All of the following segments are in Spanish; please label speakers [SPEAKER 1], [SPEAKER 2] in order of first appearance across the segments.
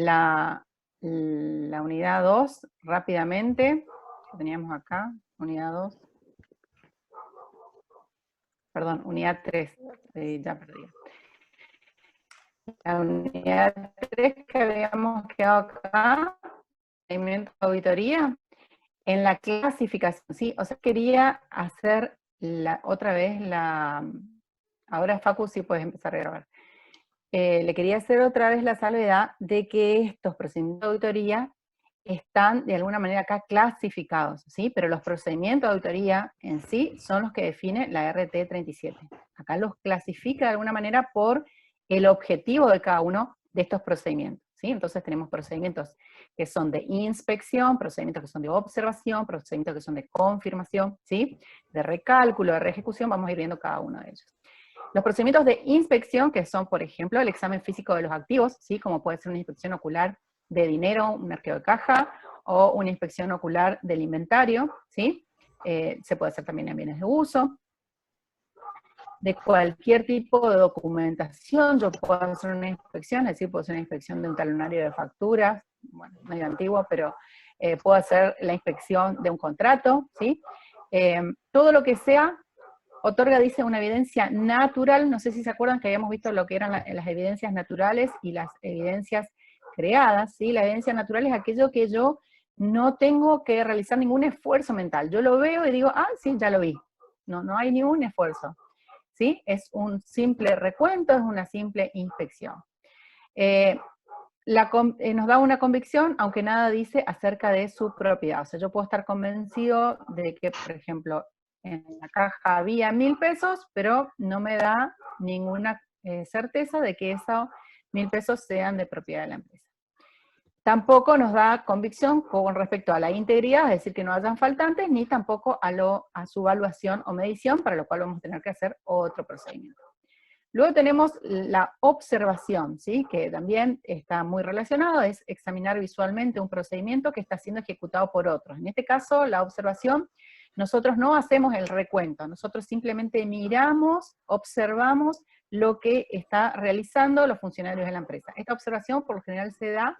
[SPEAKER 1] la unidad 2 rápidamente, que teníamos acá, unidad 2, perdón, unidad 3, ya perdí. La unidad 3 que habíamos quedado acá, procedimiento de auditoría, en la clasificación, ¿sí? O sea, quería hacer otra vez ahora Facu sí puedes empezar a grabar. Le quería hacer otra vez la salvedad de que estos procedimientos de auditoría están de alguna manera acá clasificados, ¿sí? Pero los procedimientos de auditoría en sí son los que define la RT 37. Acá los clasifica de alguna manera por el objetivo de cada uno de estos procedimientos, ¿sí? Entonces tenemos procedimientos que son de inspección, procedimientos que son de observación, procedimientos que son de confirmación, ¿sí? De recálculo, de reejecución, vamos a ir viendo cada uno de ellos. Los procedimientos de inspección, que son, por ejemplo, el examen físico de los activos, ¿sí? Como puede ser una inspección ocular de dinero, un arqueo de caja, o una inspección ocular del inventario, ¿sí? Se puede hacer también en bienes de uso. De cualquier tipo de documentación, yo puedo hacer una inspección, es decir, puedo hacer una inspección de un talonario de facturas, bueno, medio antiguo, pero puedo hacer la inspección de un contrato, ¿sí? Todo lo que sea otorga, dice, una evidencia natural. No sé si se acuerdan que habíamos visto lo que eran las evidencias naturales y las evidencias creadas, ¿sí? La evidencia natural es aquello que yo no tengo que realizar ningún esfuerzo mental. Yo lo veo y digo, ah, sí, ya lo vi. No hay ningún esfuerzo, ¿sí? Es un simple recuento, es una simple inspección. Nos da una convicción, aunque nada dice acerca de su propiedad. O sea, yo puedo estar convencido de que, por ejemplo, en la caja había 1.000 pesos, pero no me da ninguna certeza de que esos 1.000 pesos sean de propiedad de la empresa. Tampoco nos da convicción con respecto a la integridad, es decir, que no hayan faltantes, ni tampoco a su evaluación o medición, para lo cual vamos a tener que hacer otro procedimiento. Luego tenemos la observación, ¿sí? Que también está muy relacionado, es examinar visualmente un procedimiento que está siendo ejecutado por otros. En este caso, la observación, nosotros no hacemos el recuento, nosotros simplemente miramos, observamos lo que está realizando los funcionarios de la empresa. Esta observación por lo general se da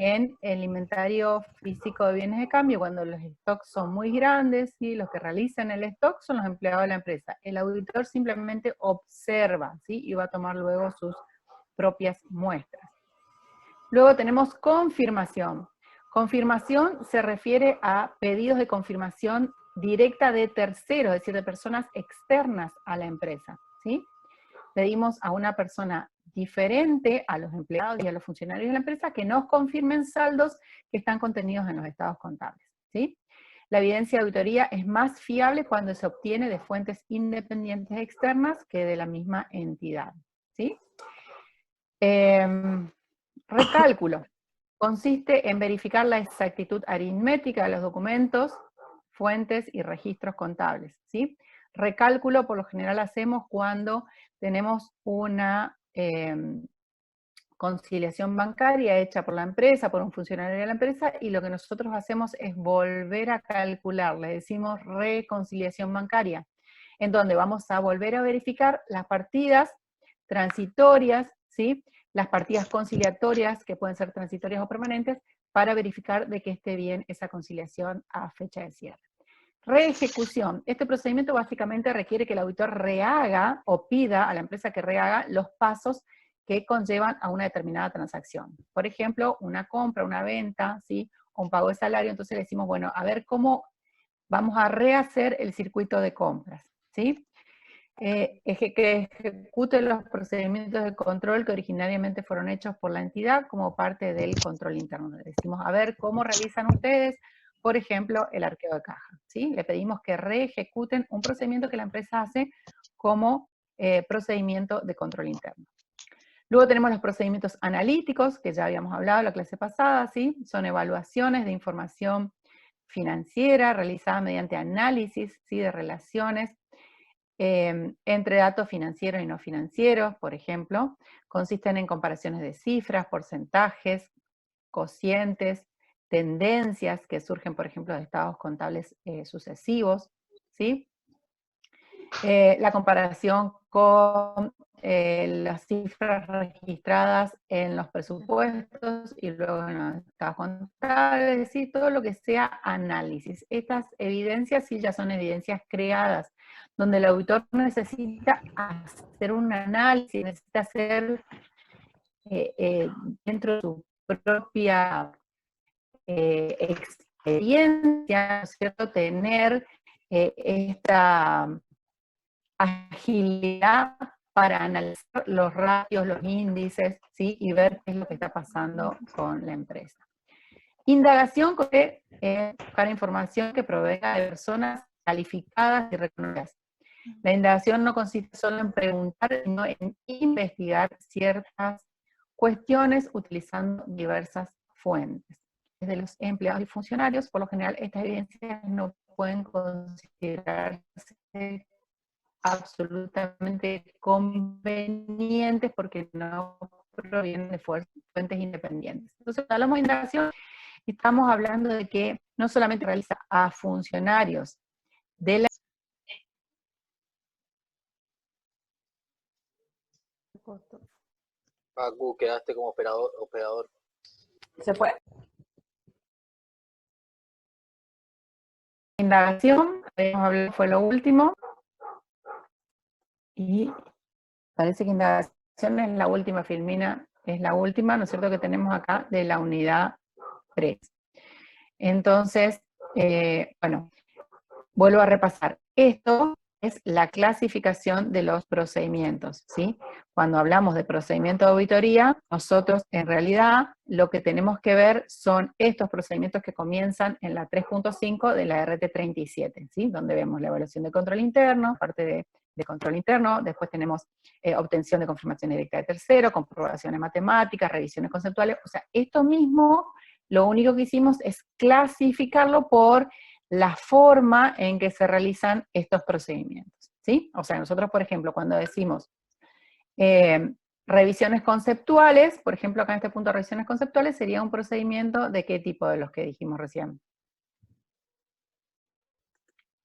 [SPEAKER 1] en el inventario físico de bienes de cambio, cuando los stocks son muy grandes, ¿sí? Los que realizan el stock son los empleados de la empresa. El auditor simplemente observa, ¿sí? Y va a tomar luego sus propias muestras. Luego tenemos confirmación. Confirmación se refiere a pedidos de confirmación directa de terceros, es decir, de personas externas a la empresa, ¿sí? Pedimos a una persona diferente a los empleados y a los funcionarios de la empresa que nos confirmen saldos que están contenidos en los estados contables, ¿sí? La evidencia de auditoría es más fiable cuando se obtiene de fuentes independientes externas que de la misma entidad, ¿sí? Recálculo. Consiste en verificar la exactitud aritmética de los documentos, fuentes y registros contables, ¿sí? Recálculo por lo general hacemos cuando tenemos una conciliación bancaria hecha por la empresa, por un funcionario de la empresa, y lo que nosotros hacemos es volver a calcular, le decimos reconciliación bancaria, en donde vamos a volver a verificar las partidas transitorias, ¿sí? Las partidas conciliatorias, que pueden ser transitorias o permanentes, para verificar de que esté bien esa conciliación a fecha de cierre. Reejecución. Este procedimiento básicamente requiere que el auditor rehaga o pida a la empresa que rehaga los pasos que conllevan a una determinada transacción. Por ejemplo, una compra, una venta, ¿sí? O un pago de salario. Entonces le decimos, bueno, a ver cómo vamos a rehacer el circuito de compras, ¿sí? Que ejecute los procedimientos de control que originariamente fueron hechos por la entidad como parte del control interno. Le decimos, a ver cómo realizan ustedes, por ejemplo, el arqueo de caja, ¿sí? Le pedimos que reejecuten un procedimiento que la empresa hace como procedimiento de control interno. Luego tenemos los procedimientos analíticos, que ya habíamos hablado en la clase pasada, ¿sí? Son evaluaciones de información financiera realizada mediante análisis, ¿sí? De relaciones entre datos financieros y no financieros, por ejemplo. Consisten en comparaciones de cifras, porcentajes, cocientes, tendencias que surgen, por ejemplo, de estados contables sucesivos, ¿sí? La comparación con las cifras registradas en los presupuestos y luego en las estados contables, es decir, todo lo que sea análisis. Estas evidencias sí ya son evidencias creadas, donde el auditor necesita hacer un análisis, necesita hacer dentro de su propia experiencia, ¿no es cierto?, tener esta agilidad para analizar los ratios, los índices, ¿sí?, y ver qué es lo que está pasando con la empresa. Indagación, que buscar información que provenga de personas calificadas y reconocidas. La indagación no consiste solo en preguntar, sino en investigar ciertas cuestiones utilizando diversas fuentes. Desde los empleados y funcionarios, por lo general, estas evidencias no pueden considerarse absolutamente convenientes porque no provienen de fuentes independientes. Entonces, cuando hablamos de indagación, estamos hablando de que no solamente realiza a funcionarios de la...
[SPEAKER 2] Paco, quedaste como operador.
[SPEAKER 1] Se fue. Indagación, habíamos hablado, fue lo último. Y parece que indagación es la última, Filmina, es la última, ¿no es cierto?, que tenemos acá de la unidad 3. Entonces, bueno, vuelvo a repasar. Esto es la clasificación de los procedimientos, ¿sí? Cuando hablamos de procedimiento de auditoría, nosotros en realidad lo que tenemos que ver son estos procedimientos que comienzan en la 3.5 de la RT37, ¿sí? Donde vemos la evaluación de control interno, parte de control interno, después tenemos obtención de confirmación directa de tercero, comprobaciones matemáticas, revisiones conceptuales, o sea, esto mismo, lo único que hicimos es clasificarlo por la forma en que se realizan estos procedimientos, ¿sí? O sea, nosotros, por ejemplo, cuando decimos revisiones conceptuales, por ejemplo, acá en este punto revisiones conceptuales, sería un procedimiento de qué tipo de los que dijimos recién.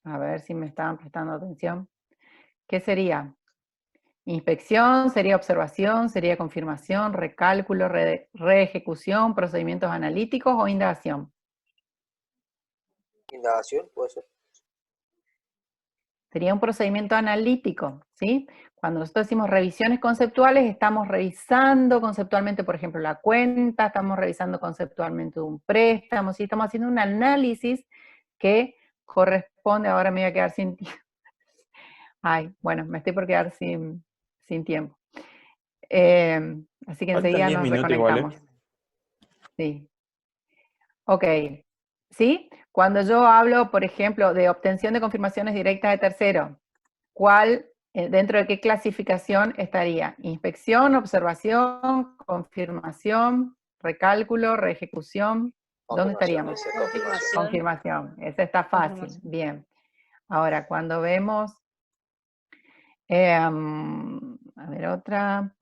[SPEAKER 1] A ver si me estaban prestando atención. ¿Qué sería? Inspección, sería observación, sería confirmación, recálculo, reejecución, procedimientos analíticos o indagación.
[SPEAKER 2] Indagación, puede ser.
[SPEAKER 1] Sería un procedimiento analítico, ¿sí? Cuando nosotros decimos revisiones conceptuales, estamos revisando conceptualmente, por ejemplo, la cuenta, estamos revisando conceptualmente un préstamo, ¿sí? Estamos haciendo un análisis que corresponde, ahora me voy a quedar sin tiempo. Ay, bueno, me estoy por quedar sin tiempo. Así que enseguida nos reconectamos. Sí. Ok. ¿Sí? Cuando yo hablo, por ejemplo, de obtención de confirmaciones directas de tercero, ¿cuál, dentro de qué clasificación estaría? Inspección, observación, confirmación, recálculo, reejecución. ¿Dónde estaríamos? Confirmación. Esa está fácil. Bien. Ahora, cuando vemos, a ver, otra.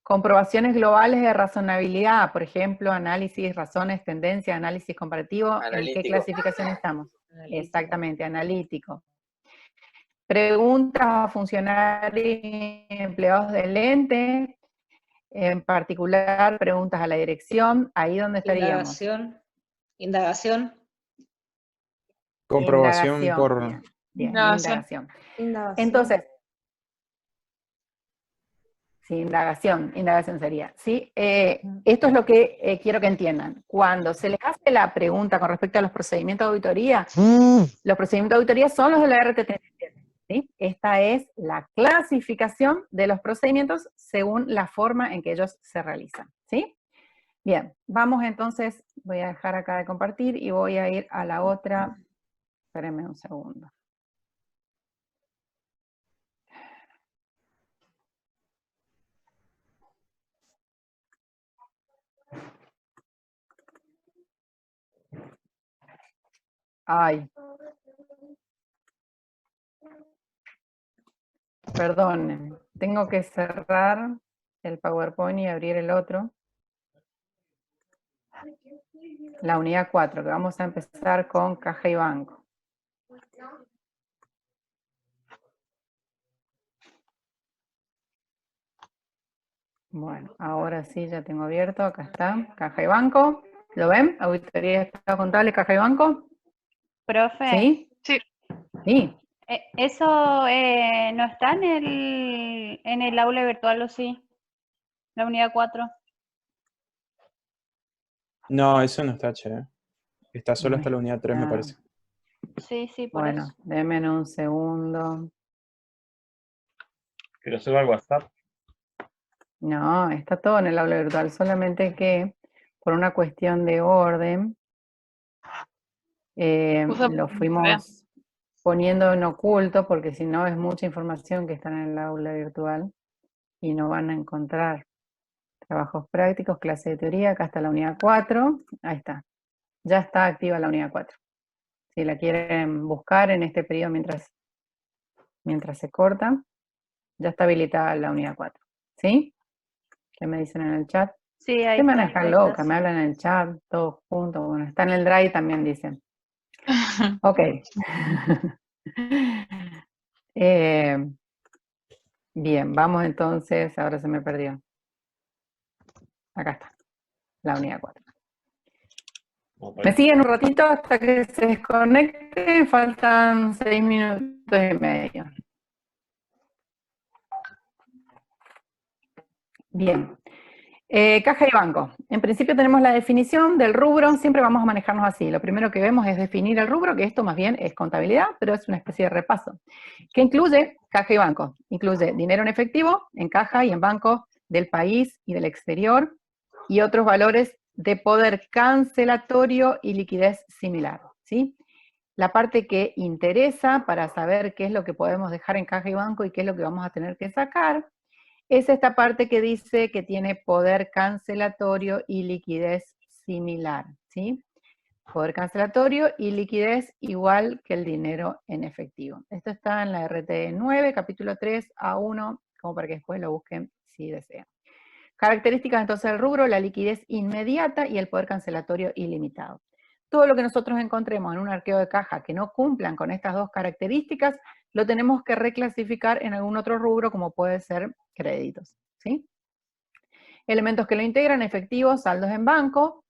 [SPEAKER 1] Comprobaciones globales de razonabilidad, por ejemplo, análisis, razones, tendencias, análisis comparativo. Analítico. ¿En qué clasificación estamos? Analítico. Exactamente, analítico. Preguntas a funcionarios y empleados del ente, en particular preguntas a la dirección, ahí donde estaríamos.
[SPEAKER 3] Indagación.
[SPEAKER 4] Comprobación
[SPEAKER 1] indagación.
[SPEAKER 4] por...
[SPEAKER 1] Bien, indagación. Entonces, sí, indagación sería, ¿sí? Esto es lo que quiero que entiendan. Cuando se les hace la pregunta con respecto a los procedimientos de auditoría, los procedimientos de auditoría son los de la RT37, ¿sí? Esta es la clasificación de los procedimientos según la forma en que ellos se realizan, ¿sí? Bien, vamos entonces, voy a dejar acá de compartir y voy a ir a la otra. Espérenme un segundo. Ay. Perdonen, tengo que cerrar el PowerPoint y abrir el otro. La unidad 4, que vamos a empezar con caja y banco. Bueno, ahora sí ya tengo abierto, acá está, caja y banco. ¿Lo ven? Auditoría de estado contable, caja y banco.
[SPEAKER 4] Profe,
[SPEAKER 1] ¿Sí?
[SPEAKER 5] Sí.
[SPEAKER 1] Sí.
[SPEAKER 4] ¿eso no está en el aula virtual o sí? La unidad 4.
[SPEAKER 6] No, eso no está, che. Está solo hasta la unidad 3, me
[SPEAKER 1] Ah,
[SPEAKER 6] parece.
[SPEAKER 4] Sí, sí, por
[SPEAKER 1] bueno,
[SPEAKER 4] eso.
[SPEAKER 1] denme un segundo.
[SPEAKER 7] Que lo suba al WhatsApp.
[SPEAKER 1] No, está todo en el aula virtual, solamente que por una cuestión de orden
[SPEAKER 5] Usa
[SPEAKER 1] lo
[SPEAKER 5] Vean.
[SPEAKER 1] fuimos poniendo en oculto porque si no es mucha información que está en el aula virtual y no van a encontrar trabajos prácticos, clase de teoría, acá está la unidad 4, ahí está, ya está activa la unidad 4. Si la quieren buscar en este periodo mientras se corta, ya está habilitada la unidad 4, ¿sí? ¿Qué me dicen en el chat?
[SPEAKER 4] Sí, ahí
[SPEAKER 1] ¿Qué me
[SPEAKER 4] está.
[SPEAKER 1] dejan
[SPEAKER 4] Ahí
[SPEAKER 1] loca?
[SPEAKER 4] está.
[SPEAKER 1] Me hablan en el chat, todos juntos. Bueno, está en el drive también, dicen. Ok. Bien, vamos entonces, ahora se me perdió. Acá está, la unidad 4. Me siguen un ratito hasta que se desconecte, faltan 6 minutos y medio. Bien. Caja y banco. En principio tenemos la definición del rubro, siempre vamos a manejarnos así. Lo primero que vemos es definir el rubro, que esto más bien es contabilidad, pero es una especie de repaso. ¿Qué incluye? Caja y banco. Incluye dinero en efectivo, en caja y en banco del país y del exterior, y otros valores de poder cancelatorio y liquidez similar, ¿sí? La parte que interesa para saber qué es lo que podemos dejar en caja y banco y qué es lo que vamos a tener que sacar, es esta parte que dice que tiene poder cancelatorio y liquidez similar, ¿sí? Poder cancelatorio y liquidez igual que el dinero en efectivo. Esto está en la RT 9, capítulo 3, A1, como para que después lo busquen si desean. Características entonces del rubro, la liquidez inmediata y el poder cancelatorio ilimitado. Todo lo que nosotros encontremos en un arqueo de caja que no cumplan con estas dos características, lo tenemos que reclasificar en algún otro rubro como puede ser créditos, ¿sí? Elementos que lo integran, efectivos, saldos en banco,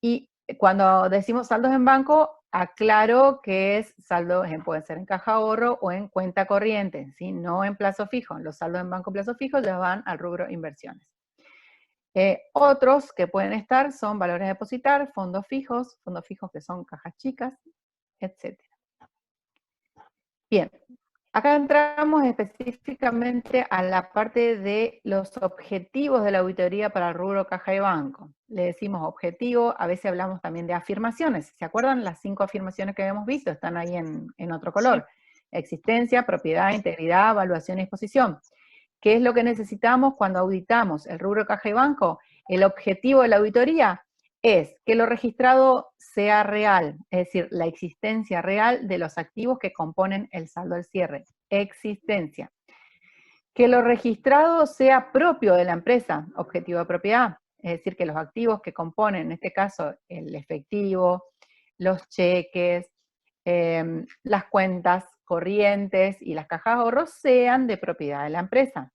[SPEAKER 1] y cuando decimos saldos en banco, aclaro que es saldo, puede ser en caja ahorro o en cuenta corriente, ¿sí? No en plazo fijo. Los saldos en banco plazo fijo ya van al rubro inversiones. Otros que pueden estar son valores a depositar, fondos fijos que son cajas chicas, etc. Bien, acá entramos específicamente a la parte de los objetivos de la auditoría para el rubro caja y banco. Le decimos objetivo, a veces hablamos también de afirmaciones. ¿Se acuerdan? Las 5 afirmaciones que habíamos visto están ahí en otro color. Sí. Existencia, propiedad, integridad, evaluación y exposición. ¿Qué es lo que necesitamos cuando auditamos el rubro caja y banco? El objetivo de la auditoría es que lo registrado sea real, es decir, la existencia real de los activos que componen el saldo al cierre. Existencia. Que lo registrado sea propio de la empresa, objetivo de propiedad, es decir, que los activos que componen, en este caso, el efectivo, los cheques, las cuentas corrientes y las cajas de ahorros sean de propiedad de la empresa.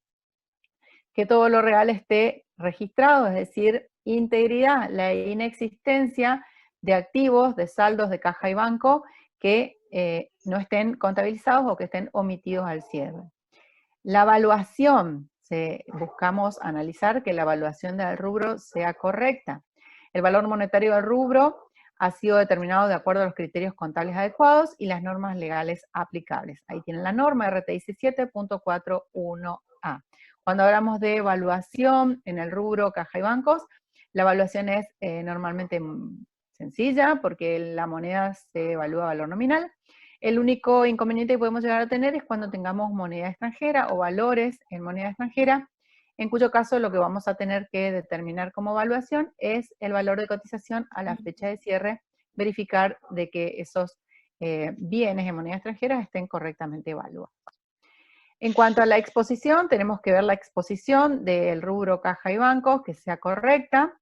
[SPEAKER 1] Que todo lo real esté registrado, es decir, integridad, la inexistencia de activos, de saldos de caja y banco que no estén contabilizados o que estén omitidos al cierre. La evaluación, buscamos analizar que la evaluación del rubro sea correcta. El valor monetario del rubro ha sido determinado de acuerdo a los criterios contables adecuados y las normas legales aplicables. Ahí tienen la norma RTIC 7.41A. Cuando hablamos de evaluación en el rubro caja y bancos, la evaluación es normalmente sencilla porque la moneda se evalúa a valor nominal. El único inconveniente que podemos llegar a tener es cuando tengamos moneda extranjera o valores en moneda extranjera, en cuyo caso lo que vamos a tener que determinar como evaluación es el valor de cotización a la fecha de cierre, verificar de que esos bienes en moneda extranjera estén correctamente evaluados. En cuanto a la exposición, tenemos que ver la exposición del rubro caja y bancos, que sea correcta.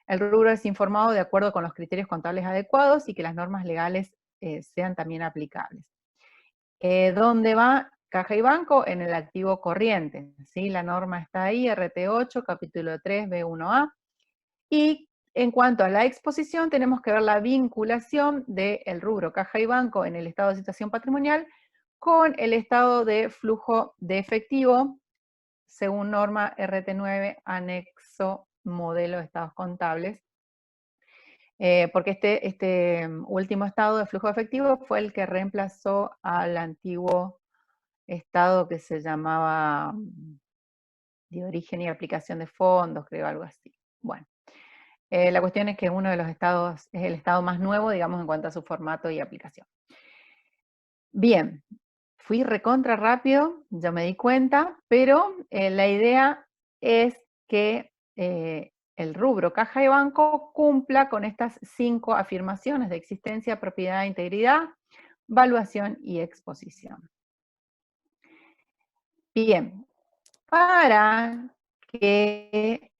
[SPEAKER 1] El rubro es informado de acuerdo con los criterios contables adecuados y que las normas legales sean también aplicables. ¿Dónde va caja y banco en el activo corriente, ¿sí? La norma está ahí, RT8, capítulo 3, B1A. Y en cuanto a la exposición, tenemos que ver la vinculación del rubro caja y banco en el estado de situación patrimonial con el estado de flujo de efectivo, según norma RT9, anexo modelo de estados contables. Porque este último estado de flujo de efectivo fue el que reemplazó al antiguo estado que se llamaba de origen y aplicación de fondos, creo, algo así. Bueno, la cuestión es que uno de los estados es el estado más nuevo, digamos, en cuanto a su formato y aplicación. Bien, fui recontra rápido, ya me di cuenta, pero la idea es que el rubro caja y banco cumpla con estas 5 afirmaciones de existencia, propiedad, integridad, valuación y exposición. Bien, para que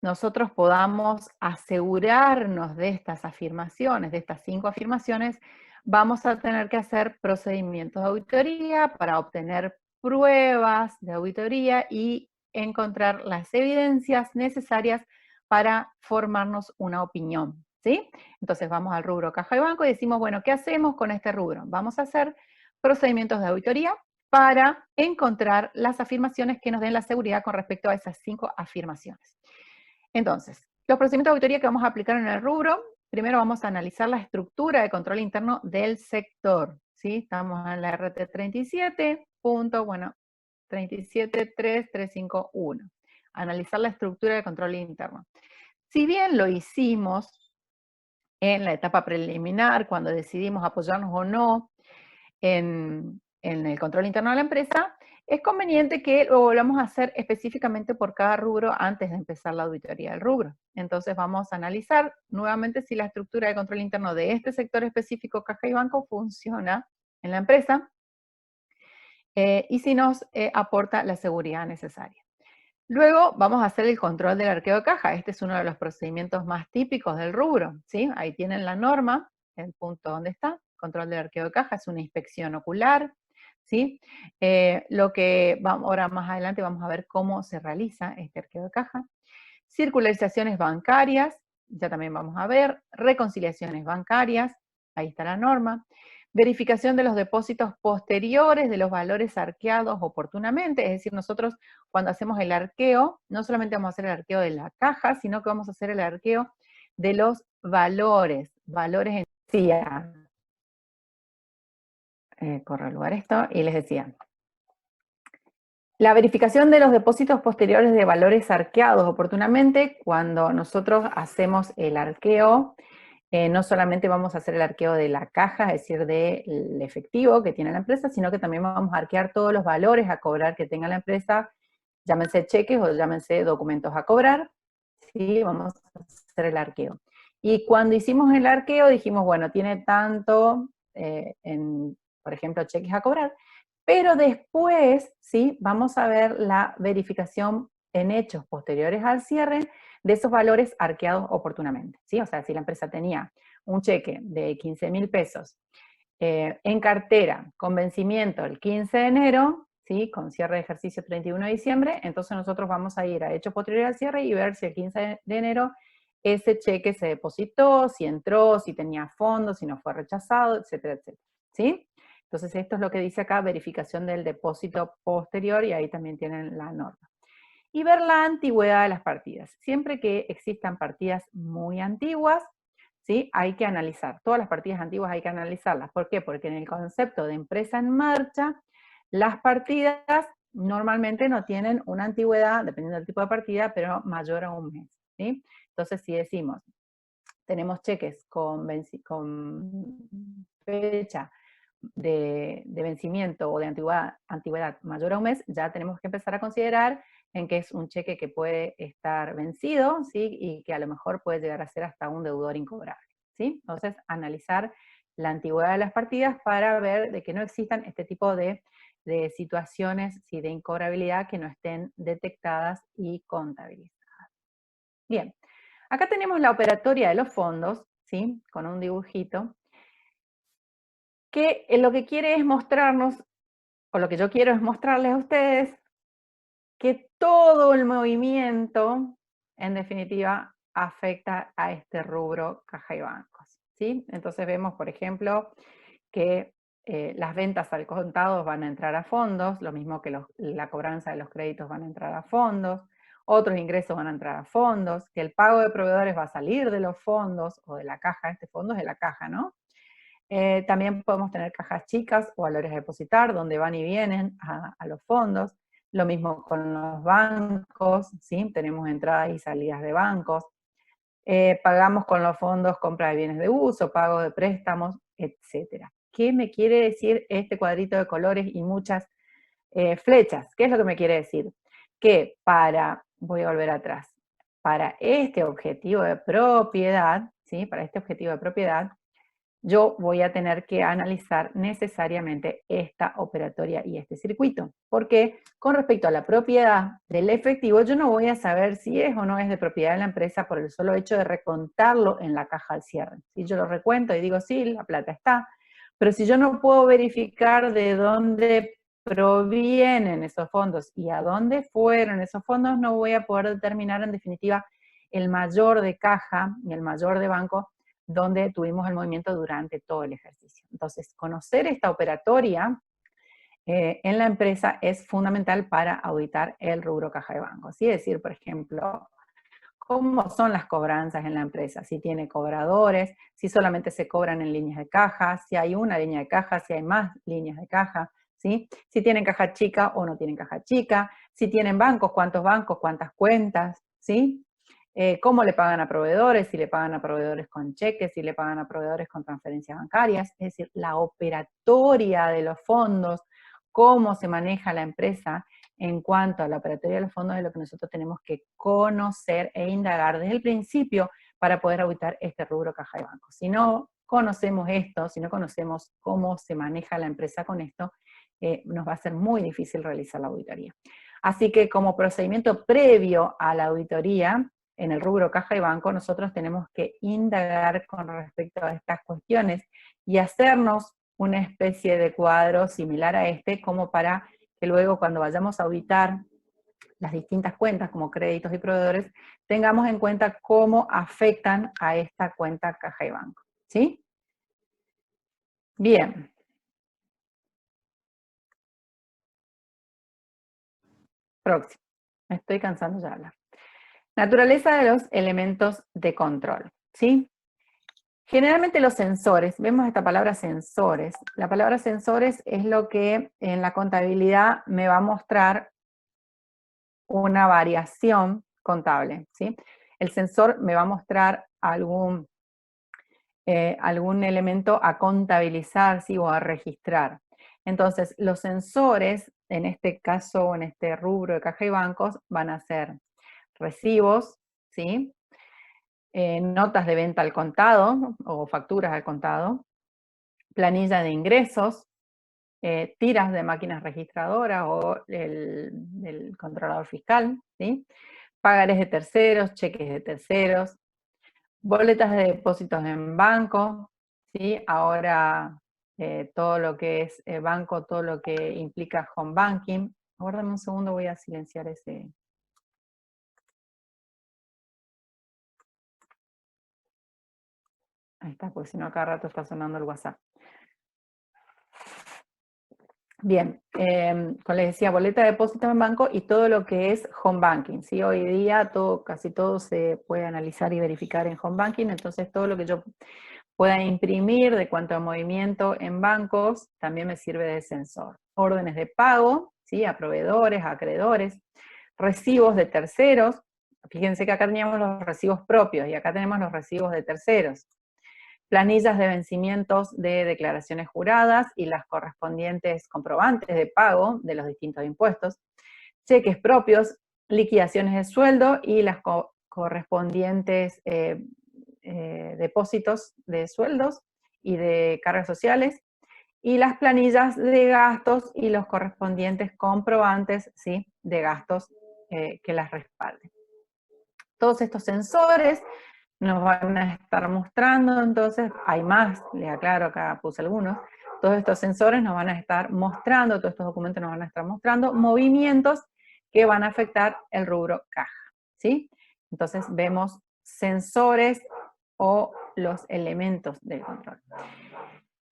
[SPEAKER 1] nosotros podamos asegurarnos de estas afirmaciones, de estas 5 afirmaciones, vamos a tener que hacer procedimientos de auditoría para obtener pruebas de auditoría y encontrar las evidencias necesarias para formarnos una opinión, ¿sí? Entonces vamos al rubro caja y banco y decimos, bueno, ¿qué hacemos con este rubro? Vamos a hacer procedimientos de auditoría para encontrar las afirmaciones que nos den la seguridad con respecto a esas 5 afirmaciones. Entonces, los procedimientos de auditoría que vamos a aplicar en el rubro, primero vamos a analizar la estructura de control interno del sector, ¿sí? Estamos en la RT 37, 37.3.351. Analizar la estructura de control interno. Si bien lo hicimos en la etapa preliminar, cuando decidimos apoyarnos o no en el control interno de la empresa, es conveniente que lo volvamos a hacer específicamente por cada rubro antes de empezar la auditoría del rubro. Entonces vamos a analizar nuevamente si la estructura de control interno de este sector específico, caja y banco, funciona en la empresa y si nos aporta la seguridad necesaria. Luego vamos a hacer el control del arqueo de caja. Este es uno de los procedimientos más típicos del rubro, ¿sí? Ahí tienen la norma, el punto donde está, control del arqueo de caja, es una inspección ocular, ¿sí? Ahora más adelante vamos a ver cómo se realiza este arqueo de caja. Circularizaciones bancarias, ya también vamos a ver. Reconciliaciones bancarias, ahí está la norma. Verificación de los depósitos posteriores de los valores arqueados oportunamente, es decir, nosotros cuando hacemos el arqueo, no solamente vamos a hacer el arqueo de la caja, sino que vamos a hacer el arqueo de los valores en sí. Corro el lugar esto, y les decía, la verificación de los depósitos posteriores de valores arqueados oportunamente, cuando nosotros hacemos el arqueo, no solamente vamos a hacer el arqueo de la caja, es decir, del efectivo que tiene la empresa, sino que también vamos a arquear todos los valores a cobrar que tenga la empresa, llámense cheques o llámense documentos a cobrar, ¿sí? Vamos a hacer el arqueo. Y cuando hicimos el arqueo dijimos, bueno, tiene tanto por ejemplo, cheques a cobrar, pero después, ¿sí? Vamos a ver la verificación en hechos posteriores al cierre de esos valores arqueados oportunamente, ¿sí? O sea, si la empresa tenía un cheque de 15.000 pesos en cartera con vencimiento el 15 de enero, ¿sí? Con cierre de ejercicio 31 de diciembre, entonces nosotros vamos a ir a hechos posteriores al cierre y ver si el 15 de enero ese cheque se depositó, si entró, si tenía fondos, si no fue rechazado, etcétera, etcétera, ¿sí? Entonces esto es lo que dice acá, verificación del depósito posterior, y ahí también tienen la norma. Y ver la antigüedad de las partidas. Siempre que existan partidas muy antiguas, ¿sí? Hay que analizar. Todas las partidas antiguas hay que analizarlas. ¿Por qué? Porque en el concepto de empresa en marcha, las partidas normalmente no tienen una antigüedad, dependiendo del tipo de partida, pero mayor a un mes, ¿sí? Entonces, si decimos, tenemos cheques con fecha de vencimiento o de antigüedad mayor a un mes, ya tenemos que empezar a considerar en que es un cheque que puede estar vencido, ¿sí? Y que a lo mejor puede llegar a ser hasta un deudor incobrable, ¿sí? Entonces, analizar la antigüedad de las partidas para ver de que no existan este tipo de situaciones, ¿sí? De incobrabilidad que no estén detectadas y contabilizadas. Bien, acá tenemos la operatoria de los fondos, ¿sí? Con un dibujito, que lo que quiere es mostrarnos o lo que yo quiero es mostrarles a ustedes que todo el movimiento, en definitiva, afecta a este rubro caja y bancos, ¿sí? Entonces vemos, por ejemplo, que las ventas al contado van a entrar a fondos, lo mismo que la cobranza de los créditos van a entrar a fondos, otros ingresos van a entrar a fondos, que el pago de proveedores va a salir de los fondos o de la caja, este fondo es de la caja, ¿no? También podemos tener cajas chicas o valores a depositar, donde van y vienen a los fondos. Lo mismo con los bancos, ¿sí? Tenemos entradas y salidas de bancos. Pagamos con los fondos compra de bienes de uso, pago de préstamos, etc. ¿Qué me quiere decir este cuadrito de colores y muchas flechas? ¿Qué es lo que me quiere decir? Que voy a volver atrás, para este objetivo de propiedad, ¿sí? Para este objetivo de propiedad, yo voy a tener que analizar necesariamente esta operatoria y este circuito. Porque con respecto a la propiedad del efectivo, yo no voy a saber si es o no es de propiedad de la empresa por el solo hecho de recontarlo en la caja al cierre. Si yo lo recuento y digo, sí, la plata está, pero si yo no puedo verificar de dónde provienen esos fondos y a dónde fueron esos fondos, no voy a poder determinar en definitiva el mayor de caja y el mayor de banco donde tuvimos el movimiento durante todo el ejercicio. Entonces, conocer esta operatoria en la empresa es fundamental para auditar el rubro caja de banco. ¿Sí? Es decir, por ejemplo, cómo son las cobranzas en la empresa, si tiene cobradores, si solamente se cobran en líneas de caja, si hay una línea de caja, si hay más líneas de caja, ¿sí? Si tienen caja chica o no tienen caja chica, si tienen bancos, cuántas cuentas, ¿sí? Cómo le pagan a proveedores, si le pagan a proveedores con cheques, si le pagan a proveedores con transferencias bancarias, es decir, la operatoria de los fondos, cómo se maneja la empresa en cuanto a la operatoria de los fondos, es lo que nosotros tenemos que conocer e indagar desde el principio para poder auditar este rubro caja de banco. Si no conocemos esto, si no conocemos cómo se maneja la empresa con esto, nos va a ser muy difícil realizar la auditoría. Así que como procedimiento previo a la auditoría, en el rubro caja y banco, nosotros tenemos que indagar con respecto a estas cuestiones y hacernos una especie de cuadro similar a este, como para que luego cuando vayamos a auditar las distintas cuentas, como créditos y proveedores, tengamos en cuenta cómo afectan a esta cuenta caja y banco. ¿Sí? Bien. Próximo. Me estoy cansando ya de hablar. Naturaleza de los elementos de control, ¿sí? Generalmente los sensores, vemos esta palabra sensores. La palabra sensores es lo que en la contabilidad me va a mostrar una variación contable, ¿sí? El sensor me va a mostrar algún elemento a contabilizar, ¿sí? O a registrar. Entonces, los sensores, en este caso, en este rubro de caja y bancos, van a ser recibos, ¿sí? Notas de venta al contado, ¿no? O facturas al contado, planilla de ingresos, tiras de máquinas registradoras o del controlador fiscal, ¿sí? Pagares de terceros, cheques de terceros, boletas de depósitos en banco, ¿sí? Ahora todo lo que es banco, todo lo que implica home banking. Aguárdame un segundo, voy a silenciar ese. Ahí está, porque si no cada rato está sonando el WhatsApp. Bien, como les decía, boleta de depósito en banco y todo lo que es home banking, ¿sí? Hoy día casi todo se puede analizar y verificar en home banking, entonces todo lo que yo pueda imprimir de cuanto a movimiento en bancos también me sirve de sensor. Órdenes de pago, ¿sí? A proveedores, a acreedores, recibos de terceros, fíjense que acá teníamos los recibos propios y acá tenemos los recibos de terceros. Planillas de vencimientos de declaraciones juradas y las correspondientes comprobantes de pago de los distintos impuestos, cheques propios, liquidaciones de sueldo y las correspondientes depósitos de sueldos y de cargas sociales, y las planillas de gastos y los correspondientes comprobantes, ¿sí? De gastos que las respalden. Todos estos sensores nos van a estar mostrando, entonces, hay más, les aclaro, acá puse algunos, todos estos sensores nos van a estar mostrando, todos estos documentos nos van a estar mostrando movimientos que van a afectar el rubro caja, ¿sí? Entonces vemos sensores o los elementos del control.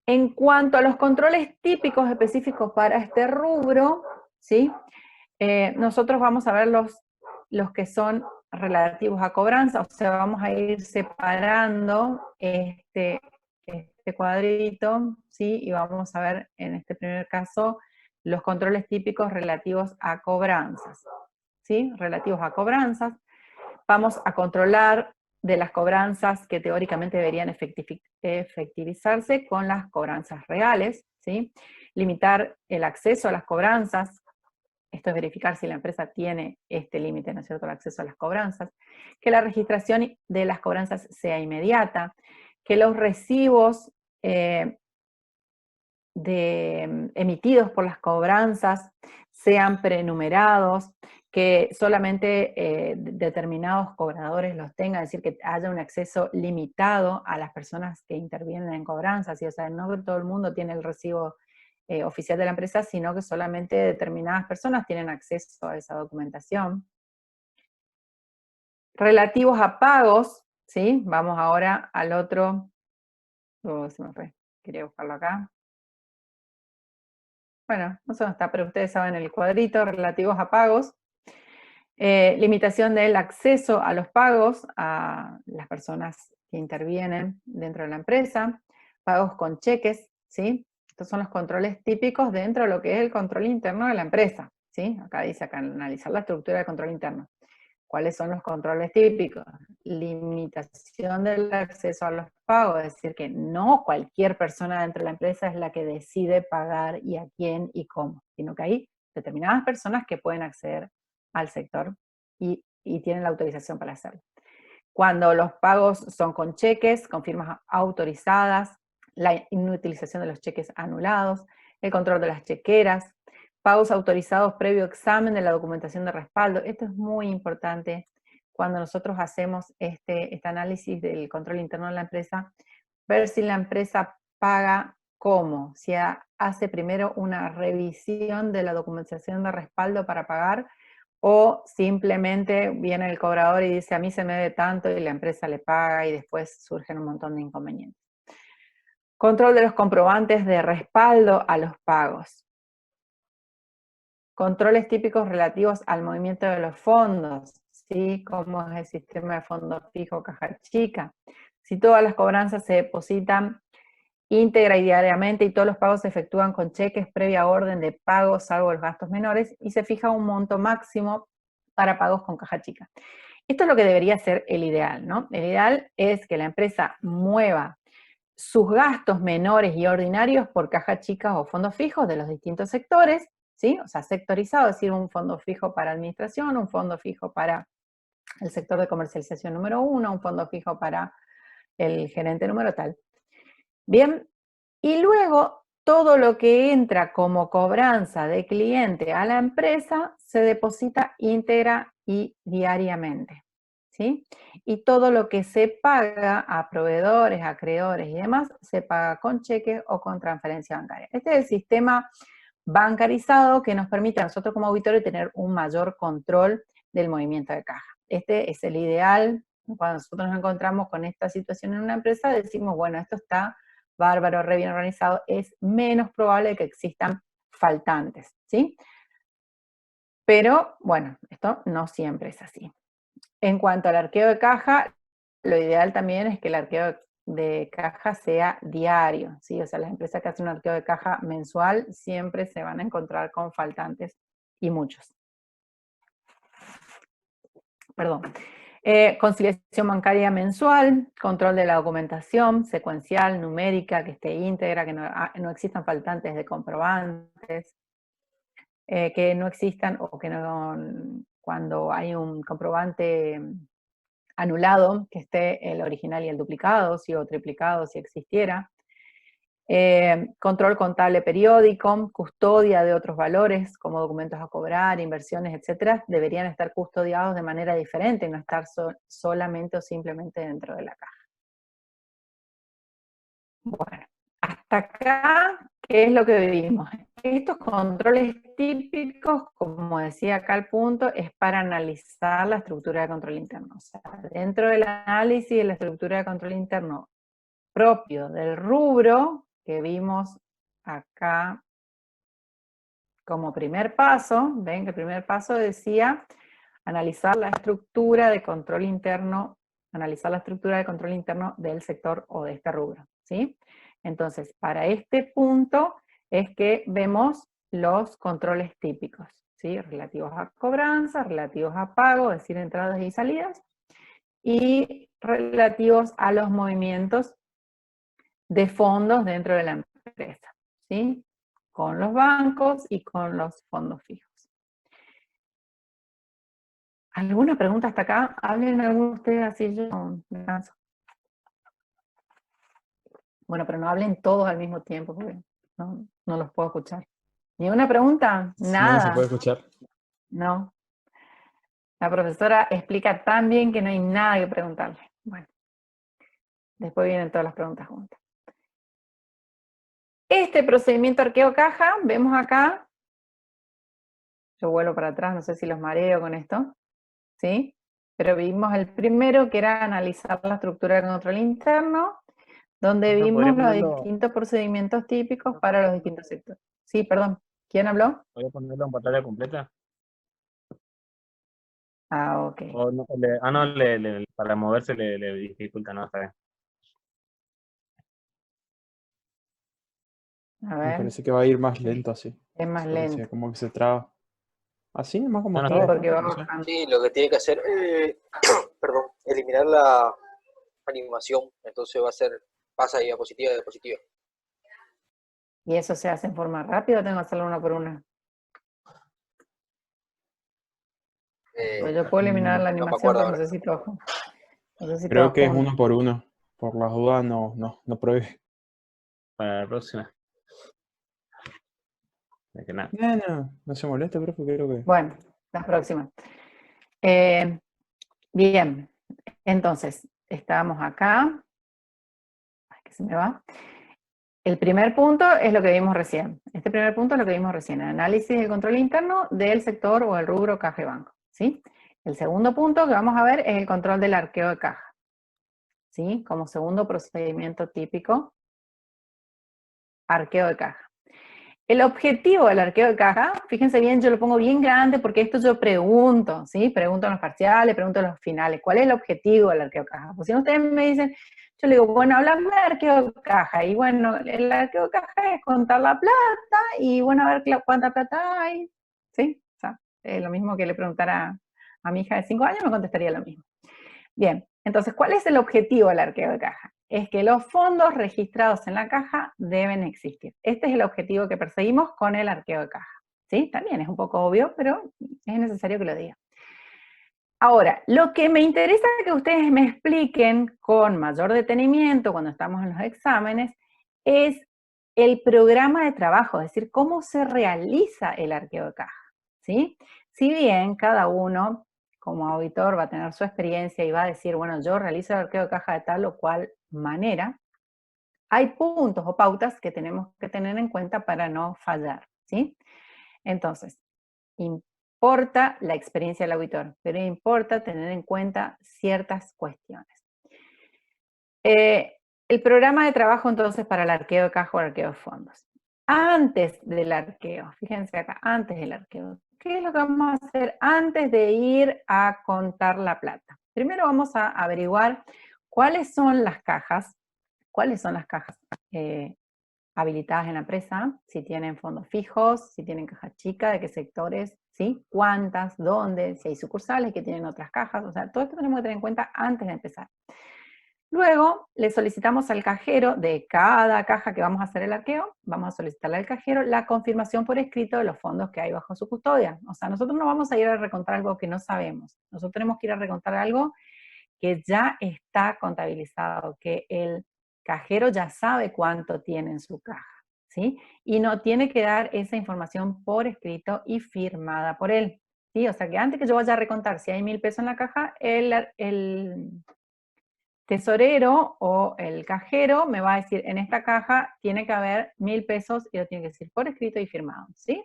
[SPEAKER 1] En cuanto a los controles típicos específicos para este rubro, ¿sí? Nosotros vamos a ver los que son relativos a cobranza, o sea, vamos a ir separando este cuadrito, ¿sí? Y vamos a ver en este primer caso los controles típicos relativos a cobranzas, ¿sí? Relativos a cobranzas. Vamos a controlar de las cobranzas que teóricamente deberían efectivizarse con las cobranzas reales, ¿sí? Limitar el acceso a las cobranzas. Esto es verificar si la empresa tiene este límite, ¿no es cierto?, el acceso a las cobranzas. Que la registración de las cobranzas sea inmediata. Que los recibos emitidos por las cobranzas sean prenumerados, que solamente determinados cobradores los tengan, es decir, que haya un acceso limitado a las personas que intervienen en cobranzas, ¿sí? O sea, no todo el mundo tiene el recibo oficial de la empresa, sino que solamente determinadas personas tienen acceso a esa documentación. Relativos a pagos, ¿sí? Vamos ahora al otro, se me fue, quería buscarlo acá. Bueno, no sé dónde está, pero ustedes saben el cuadrito, relativos a pagos. Limitación del acceso a los pagos a las personas que intervienen dentro de la empresa. Pagos con cheques, ¿sí? Estos son los controles típicos dentro de lo que es el control interno de la empresa, ¿sí? Acá dice acá, analizar la estructura del control interno. ¿Cuáles son los controles típicos? Limitación del acceso a los pagos, es decir, que no cualquier persona dentro de la empresa es la que decide pagar y a quién y cómo, sino que hay determinadas personas que pueden acceder al sector y tienen la autorización para hacerlo. Cuando los pagos son con cheques, con firmas autorizadas, la inutilización de los cheques anulados, el control de las chequeras, pagos autorizados previo examen de la documentación de respaldo. Esto es muy importante cuando nosotros hacemos este análisis del control interno de la empresa, ver si la empresa paga cómo, si hace primero una revisión de la documentación de respaldo para pagar, o simplemente viene el cobrador y dice, a mí se me debe tanto, y la empresa le paga y después surgen un montón de inconvenientes. Control de los comprobantes de respaldo a los pagos. Controles típicos relativos al movimiento de los fondos, ¿sí? Como es el sistema de fondo fijo, caja chica. Si todas las cobranzas se depositan íntegra y diariamente y todos los pagos se efectúan con cheques previa orden de pago, salvo los gastos menores, y se fija un monto máximo para pagos con caja chica. Esto es lo que debería ser el ideal, ¿no? El ideal es que la empresa mueva sus gastos menores y ordinarios por caja chica o fondos fijos de los distintos sectores, ¿sí? O sea, sectorizado, es decir, un fondo fijo para administración, un fondo fijo para el sector de comercialización número 1, un fondo fijo para el gerente número tal. Bien, y luego todo lo que entra como cobranza de cliente a la empresa se deposita íntegra y diariamente, ¿sí? Y todo lo que se paga a proveedores, acreedores y demás, se paga con cheque o con transferencia bancaria. Este es el sistema bancarizado que nos permite a nosotros como auditores tener un mayor control del movimiento de caja. Este es el ideal. Cuando nosotros nos encontramos con esta situación en una empresa, decimos, bueno, esto está bárbaro, re bien organizado, es menos probable que existan faltantes, ¿sí? Pero, bueno, esto no siempre es así. En cuanto al arqueo de caja, lo ideal también es que el arqueo de caja sea diario, ¿sí? O sea, las empresas que hacen un arqueo de caja mensual siempre se van a encontrar con faltantes y muchos. Perdón. Conciliación bancaria mensual, control de la documentación secuencial, numérica, que esté íntegra, que no existan faltantes de comprobantes, que no existan o que no, cuando hay un comprobante anulado, que esté el original y el duplicado, si o triplicado, si existiera. control contable periódico, custodia de otros valores como documentos a cobrar, inversiones, etcétera, deberían estar custodiados de manera diferente, no estar solamente o simplemente dentro de la caja. Bueno, hasta acá, ¿qué es lo que vimos? Estos controles típicos, como decía acá el punto, es para analizar la estructura de control interno. O sea, dentro del análisis de la estructura de control interno propio del rubro que vimos acá como primer paso, ven que el primer paso decía analizar la estructura de control interno, analizar la estructura de control interno del sector o de este rubro, ¿sí? Entonces, para este punto es que vemos los controles típicos, ¿sí? Relativos a cobranza, relativos a pago, es decir, entradas y salidas, y relativos a los movimientos de fondos dentro de la empresa, ¿sí? Con los bancos y con los fondos fijos. ¿Alguna pregunta hasta acá? Hablen algunos de ustedes, así yo me canso. Bueno, pero no hablen todos al mismo tiempo, porque no los puedo escuchar. ¿Ni una pregunta?
[SPEAKER 6] No,
[SPEAKER 1] Nada.
[SPEAKER 6] se puede escuchar.
[SPEAKER 1] No. La profesora explica tan bien que no hay nada que preguntarle. Bueno, después vienen todas las preguntas juntas. Este procedimiento arqueo-caja, vemos acá, yo vuelvo para atrás, no sé si los mareo con esto, ¿sí? Pero vimos el primero, que era analizar la estructura de control interno, donde vimos los distintos procedimientos típicos para los distintos sectores. Sí, perdón, ¿quién habló?
[SPEAKER 5] ¿Voy a ponerlo en pantalla completa?
[SPEAKER 1] Ah, ok.
[SPEAKER 5] O no, para moverse le dificulta, no, está bien.
[SPEAKER 1] A
[SPEAKER 6] Me
[SPEAKER 1] ver,
[SPEAKER 6] parece que va a ir más lento así.
[SPEAKER 1] es más
[SPEAKER 6] Parece
[SPEAKER 1] lento.
[SPEAKER 6] como que se traba. Así nomás como
[SPEAKER 5] No, no,
[SPEAKER 1] Sí,
[SPEAKER 6] estaba.
[SPEAKER 1] porque va
[SPEAKER 6] No sé.
[SPEAKER 1] bajando.
[SPEAKER 2] Sí, lo que tiene que hacer, perdón, eliminar la animación, entonces va a ser, pasa de diapositiva a diapositiva.
[SPEAKER 1] ¿Y eso se hace en forma rápida o tengo que hacerlo una por una? Pues yo puedo eliminar la
[SPEAKER 2] No me
[SPEAKER 1] animación,
[SPEAKER 2] acuerdo
[SPEAKER 1] pero
[SPEAKER 2] ahora.
[SPEAKER 1] necesito ojo. Necesito
[SPEAKER 6] Creo que es
[SPEAKER 1] juntos.
[SPEAKER 6] uno por uno. Por las dudas no pruebe.
[SPEAKER 5] Para la próxima. De que nada.
[SPEAKER 6] No se moleste, profe, creo que...
[SPEAKER 1] Bueno, la próxima. Bien, entonces, estábamos acá. Ay, que se me va. El primer punto es lo que vimos recién. Este primer punto es lo que vimos recién, el análisis del control interno del sector o el rubro caja y banco, ¿sí? El segundo punto que vamos a ver es el control del arqueo de caja, ¿sí? Como segundo procedimiento típico, arqueo de caja. El objetivo del arqueo de caja, fíjense bien, yo lo pongo bien grande porque esto yo pregunto, ¿sí? Pregunto en los parciales, pregunto en los finales, ¿cuál es el objetivo del arqueo de caja? Pues si ustedes me dicen, yo le digo, bueno, hablame de arqueo de caja, y bueno, el arqueo de caja es contar la plata, y bueno, a ver cuánta plata hay, ¿sí? O sea, lo mismo que le preguntara a mi hija de 5 años, me contestaría lo mismo. Bien, entonces, ¿cuál es el objetivo del arqueo de caja? Es que los fondos registrados en la caja deben existir. Este es el objetivo que perseguimos con el arqueo de caja. ¿Sí? También es un poco obvio, pero es necesario que lo diga. Ahora, lo que me interesa que ustedes me expliquen con mayor detenimiento cuando estamos en los exámenes es el programa de trabajo, es decir, cómo se realiza el arqueo de caja. ¿Sí? Si bien cada uno como auditor va a tener su experiencia y va a decir, bueno, yo realizo el arqueo de caja de tal o cual manera, hay puntos o pautas que tenemos que tener en cuenta para no fallar, ¿sí? Entonces, importa la experiencia del auditor, pero importa tener en cuenta ciertas cuestiones. El programa de trabajo entonces para el arqueo de caja o arqueo de fondos. Antes del arqueo, fíjense acá, antes del arqueo, ¿qué es lo que vamos a hacer antes de ir a contar la plata? Primero vamos a averiguar cuáles son las cajas habilitadas en la empresa, si tienen fondos fijos, si tienen caja chica, de qué sectores, ¿sí? Cuántas, dónde, si hay sucursales que tienen otras cajas, o sea, todo esto tenemos que tener en cuenta antes de empezar. Luego, le solicitamos al cajero de cada caja que vamos a hacer el arqueo, vamos a solicitarle al cajero la confirmación por escrito de los fondos que hay bajo su custodia. O sea, nosotros no vamos a ir a recontar algo que no sabemos. Nosotros tenemos que ir a recontar algo que ya está contabilizado, que el cajero ya sabe cuánto tiene en su caja, ¿sí? Y no tiene que dar esa información por escrito y firmada por él, ¿sí? O sea que antes que yo vaya a recontar si hay 1.000 pesos en la caja, el tesorero o el cajero me va a decir, en esta caja tiene que haber 1.000 pesos y lo tiene que decir por escrito y firmado, ¿sí?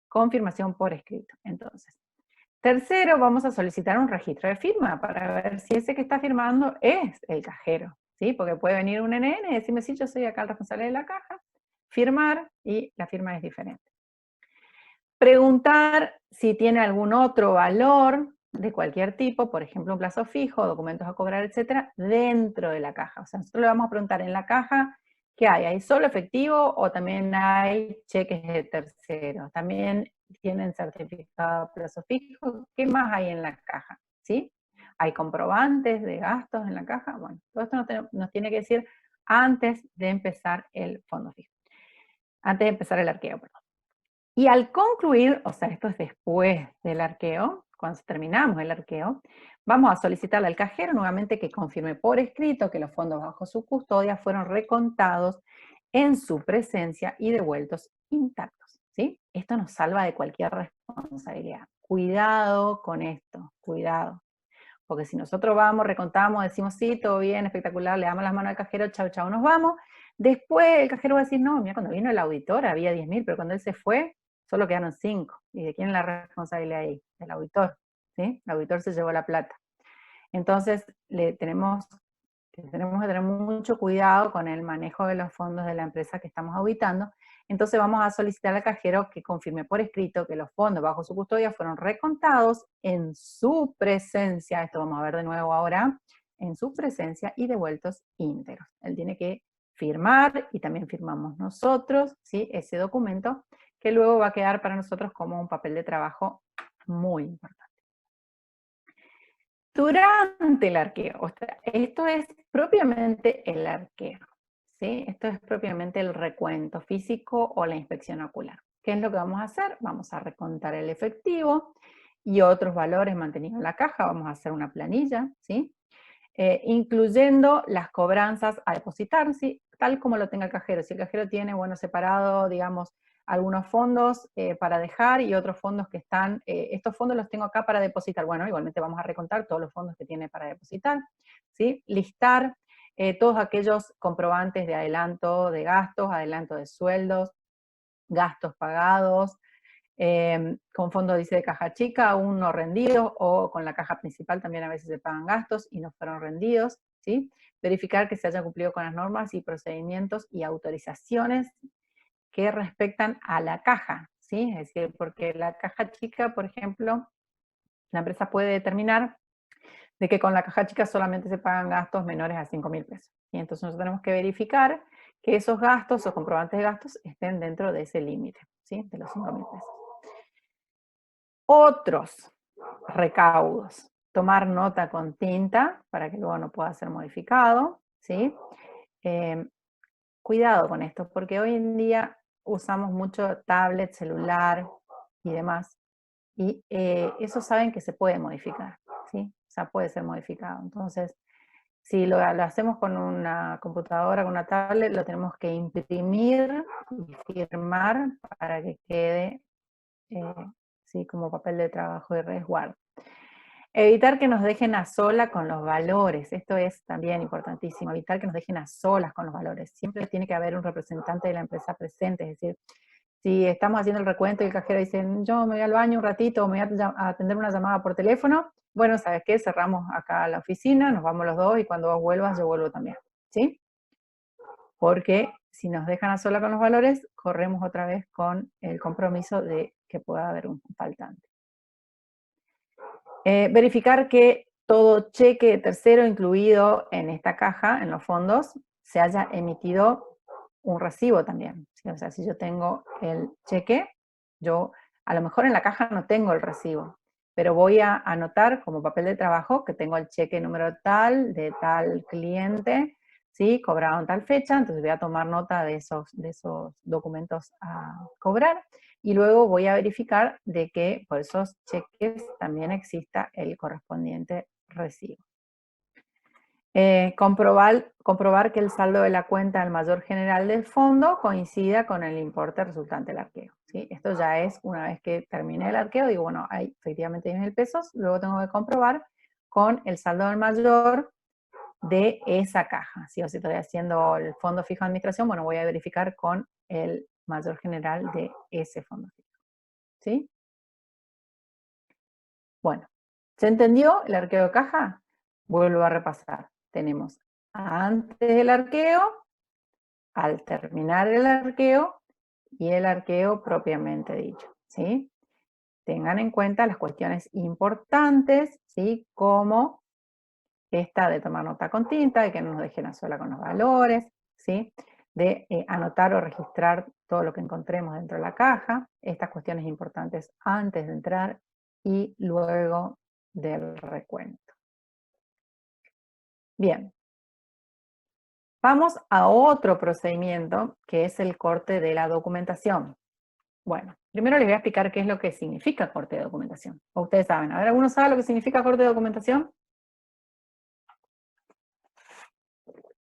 [SPEAKER 1] Confirmación por escrito. Entonces, tercero, vamos a solicitar un registro de firma para ver si ese que está firmando es el cajero, ¿sí? Porque puede venir un NN y decirme, sí, yo soy acá el responsable de la caja, firmar y la firma es diferente. Preguntar si tiene algún otro valor de cualquier tipo, por ejemplo, un plazo fijo, documentos a cobrar, etcétera, dentro de la caja. O sea, nosotros le vamos a preguntar en la caja, ¿qué hay? ¿Hay solo efectivo o también hay cheques de terceros? También tienen certificado a plazo fijo. ¿Qué más hay en la caja? ¿Sí? ¿Hay comprobantes de gastos en la caja? Bueno, todo esto nos tiene que decir antes de empezar el fondo fijo. Antes de empezar el arqueo, perdón. Y al concluir, o sea, esto es después del arqueo, cuando terminamos el arqueo, vamos a solicitarle al cajero nuevamente que confirme por escrito que los fondos bajo su custodia fueron recontados en su presencia y devueltos intactos, ¿sí? Esto nos salva de cualquier responsabilidad. Cuidado con esto, cuidado. Porque si nosotros vamos, recontamos, decimos, sí, todo bien, espectacular, le damos las manos al cajero, chau, chau, nos vamos. Después el cajero va a decir, no, mira, cuando vino el auditor había 10.000, pero cuando él se fue, solo quedaron 5. ¿Y de quién es la responsabilidad ahí? Del auditor, ¿sí? El auditor se llevó la plata. Entonces, tenemos que tener mucho cuidado con el manejo de los fondos de la empresa que estamos auditando. Entonces vamos a solicitar al cajero que confirme por escrito que los fondos bajo su custodia fueron recontados en su presencia, esto vamos a ver de nuevo ahora, en su presencia y devueltos íntegros. Él tiene que firmar, y también firmamos nosotros, ¿sí? Ese documento, que luego va a quedar para nosotros como un papel de trabajo muy importante. Durante el arqueo, o sea, esto es propiamente el arqueo, ¿sí? Esto es propiamente el recuento físico o la inspección ocular. ¿Qué es lo que vamos a hacer? Vamos a recontar el efectivo y otros valores mantenidos en la caja, vamos a hacer una planilla, ¿sí? Incluyendo las cobranzas a depositar, ¿sí? Tal como lo tenga el cajero. Si el cajero tiene, bueno, separado, digamos, algunos fondos para dejar y otros fondos que están, estos fondos los tengo acá para depositar. Bueno, igualmente vamos a recontar todos los fondos que tiene para depositar, ¿sí? Listar todos aquellos comprobantes de adelanto de gastos, adelanto de sueldos, gastos pagados, con fondo dice de caja chica, aún no rendidos, o con la caja principal también a veces se pagan gastos y no fueron rendidos, ¿sí? Verificar que se haya cumplido con las normas y procedimientos y autorizaciones que respectan a la caja, ¿sí? Es decir, porque la caja chica, por ejemplo, la empresa puede determinar de que con la caja chica solamente se pagan gastos menores a 5.000 pesos. Y entonces nosotros tenemos que verificar que esos gastos o comprobantes de gastos estén dentro de ese límite, ¿sí? De los 5.000 pesos. Otros recaudos. Tomar nota con tinta para que luego no pueda ser modificado, ¿sí? Cuidado con esto, porque hoy en día usamos mucho tablet, celular y demás, y eso saben que se puede modificar, ¿sí? O sea, puede ser modificado. Entonces, si lo hacemos con una computadora, con una tablet, lo tenemos que imprimir y firmar para que quede ¿sí? Como papel de trabajo y resguardo. Evitar que nos dejen a sola con los valores, esto es también importantísimo, evitar que nos dejen a solas con los valores. Siempre tiene que haber un representante de la empresa presente, es decir, si estamos haciendo el recuento y el cajero dice, yo me voy al baño un ratito, me voy a atender una llamada por teléfono, bueno, ¿sabes qué? Cerramos acá la oficina, nos vamos los dos y cuando vos vuelvas, yo vuelvo también, ¿sí? Porque si nos dejan a sola con los valores, corremos otra vez con el compromiso de que pueda haber un faltante. Verificar que todo cheque tercero incluido en esta caja, en los fondos, se haya emitido un recibo también. ¿Sí? O sea, si yo tengo el cheque, yo a lo mejor en la caja no tengo el recibo, pero voy a anotar como papel de trabajo que tengo el cheque número tal, de tal cliente, ¿sí? Cobrado en tal fecha, entonces voy a tomar nota de esos documentos a cobrar, y luego voy a verificar de que por esos cheques también exista el correspondiente recibo. Comprobar que el saldo de la cuenta del mayor general del fondo coincida con el importe resultante del arqueo, ¿sí? Esto ya es, una vez que terminé el arqueo, digo, bueno, hay efectivamente 10.000 pesos, luego tengo que comprobar con el saldo del mayor de esa caja, ¿sí? O si estoy haciendo el fondo fijo de administración, bueno, voy a verificar con el mayor general de ese fondo fijo, ¿sí? Bueno, ¿se entendió el arqueo de caja? Vuelvo a repasar. Tenemos antes del arqueo, al terminar el arqueo y el arqueo propiamente dicho, ¿sí? Tengan en cuenta las cuestiones importantes, ¿sí? Como esta de tomar nota con tinta, de que no nos dejen a sola con los valores, ¿sí? De anotar o registrar todo lo que encontremos dentro de la caja, estas cuestiones importantes antes de entrar y luego del recuento. Bien. Vamos a otro procedimiento, que es el corte de la documentación. Bueno, primero les voy a explicar qué es lo que significa corte de documentación. O ustedes saben, a ver, ¿alguno sabe lo que significa corte de documentación?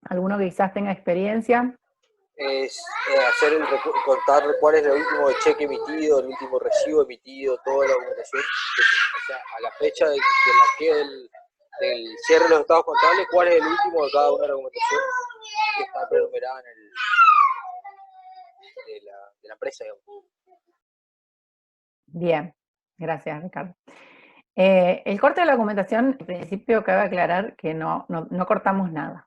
[SPEAKER 1] ¿Alguno que quizás tenga experiencia?
[SPEAKER 2] Es contar cuál es el último cheque emitido, el último recibo emitido, toda la documentación, o sea, a la fecha del arqueo del cierre de los estados contables, cuál es el último de cada una de la documentación que está prenumerada de la empresa, digamos.
[SPEAKER 1] Bien, gracias Ricardo. El corte de la documentación, en principio cabe aclarar que no cortamos nada.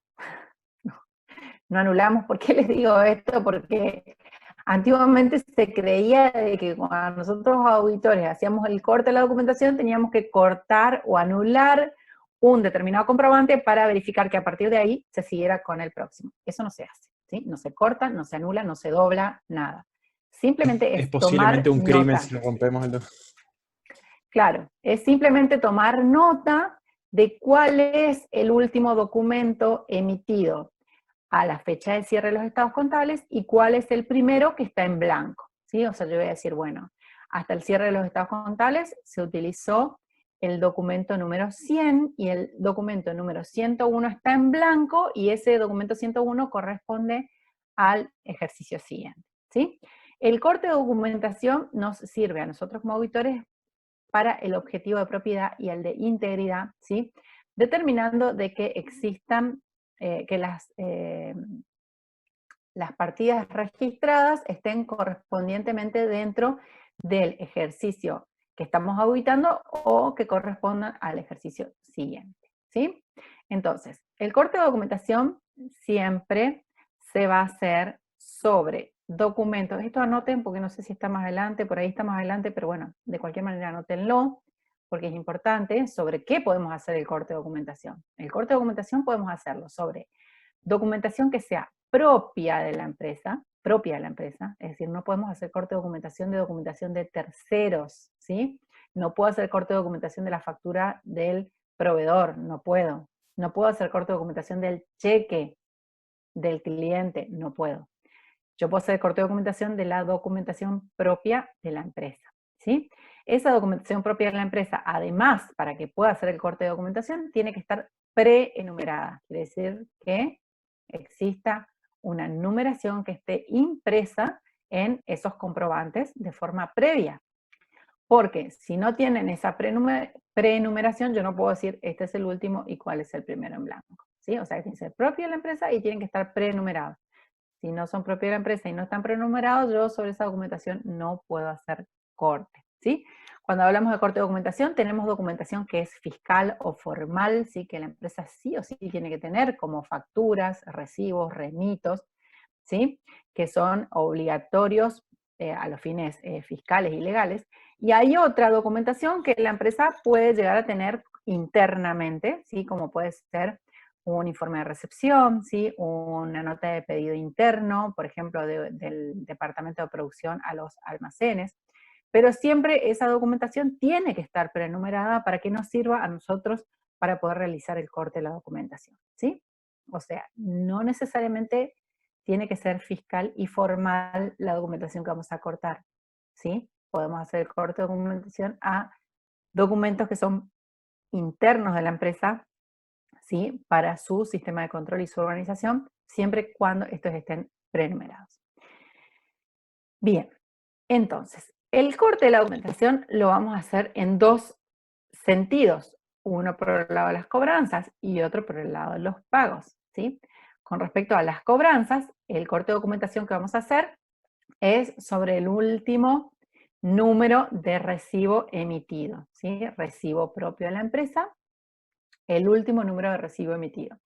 [SPEAKER 1] No anulamos. ¿Por qué les digo esto? Porque antiguamente se creía de que cuando nosotros auditores hacíamos el corte de la documentación teníamos que cortar o anular un determinado comprobante para verificar que a partir de ahí se siguiera con el próximo. Eso no se hace, ¿sí? No se corta, no se anula, no se dobla, nada. Simplemente
[SPEAKER 6] Es
[SPEAKER 1] es
[SPEAKER 6] posiblemente
[SPEAKER 1] tomar
[SPEAKER 6] un crimen
[SPEAKER 1] nota.
[SPEAKER 6] si lo rompemos.
[SPEAKER 1] Claro, es simplemente tomar nota de cuál es el último documento emitido a la fecha de cierre de los estados contables y cuál es el primero que está en blanco, ¿sí? O sea, yo voy a decir, bueno, hasta el cierre de los estados contables se utilizó el documento número 100 y el documento número 101 está en blanco y ese documento 101 corresponde al ejercicio siguiente, ¿sí? El corte de documentación nos sirve a nosotros como auditores para el objetivo de propiedad y el de integridad, ¿sí? Determinando de que existan, que las partidas registradas estén correspondientemente dentro del ejercicio que estamos auditando o que correspondan al ejercicio siguiente, ¿sí? Entonces, el corte de documentación siempre se va a hacer sobre documentos. Esto anoten porque no sé si está más adelante, por ahí está más adelante, pero bueno, de cualquier manera anótenlo porque es importante sobre qué podemos hacer el corte de documentación. El corte de documentación podemos hacerlo sobre documentación que sea propia de la empresa, es decir, no podemos hacer corte de documentación de terceros, ¿sí? No puedo hacer corte de documentación de la factura del proveedor, no puedo. No puedo hacer corte de documentación del cheque del cliente, no puedo. Yo puedo hacer corte de documentación de la documentación propia de la empresa, ¿sí? Esa documentación propia de la empresa, además, para que pueda hacer el corte de documentación, tiene que estar pre-enumerada. Quiere decir que exista una numeración que esté impresa en esos comprobantes de forma previa. Porque si no tienen esa prenumeración, yo no puedo decir este es el último y cuál es el primero en blanco, ¿sí? O sea, que tienen que ser propios de la empresa y tienen que estar prenumerados. Si no son propios de la empresa y no están prenumerados, yo sobre esa documentación no puedo hacer corte, ¿sí? Cuando hablamos de corte de documentación, tenemos documentación que es fiscal o formal, ¿sí? Que la empresa sí o sí tiene que tener, como facturas, recibos, remitos, ¿sí? Que son obligatorios a los fines fiscales y legales. Y hay otra documentación que la empresa puede llegar a tener internamente, ¿sí? Como puede ser un informe de recepción, ¿sí? Una nota de pedido interno, por ejemplo, del departamento de producción a los almacenes, pero siempre esa documentación tiene que estar prenumerada para que nos sirva a nosotros para poder realizar el corte de la documentación, ¿sí? O sea, no necesariamente tiene que ser fiscal y formal la documentación que vamos a cortar, ¿sí? Podemos hacer el corte de documentación a documentos que son internos de la empresa, ¿sí? Para su sistema de control y su organización, siempre y cuando estos estén prenumerados. Bien, entonces, el corte de la documentación lo vamos a hacer en dos sentidos, uno por el lado de las cobranzas y otro por el lado de los pagos, ¿sí? Con respecto a las cobranzas, el corte de documentación que vamos a hacer es sobre el último número de recibo emitido, ¿sí? Recibo propio de la empresa, el último número de recibo emitido.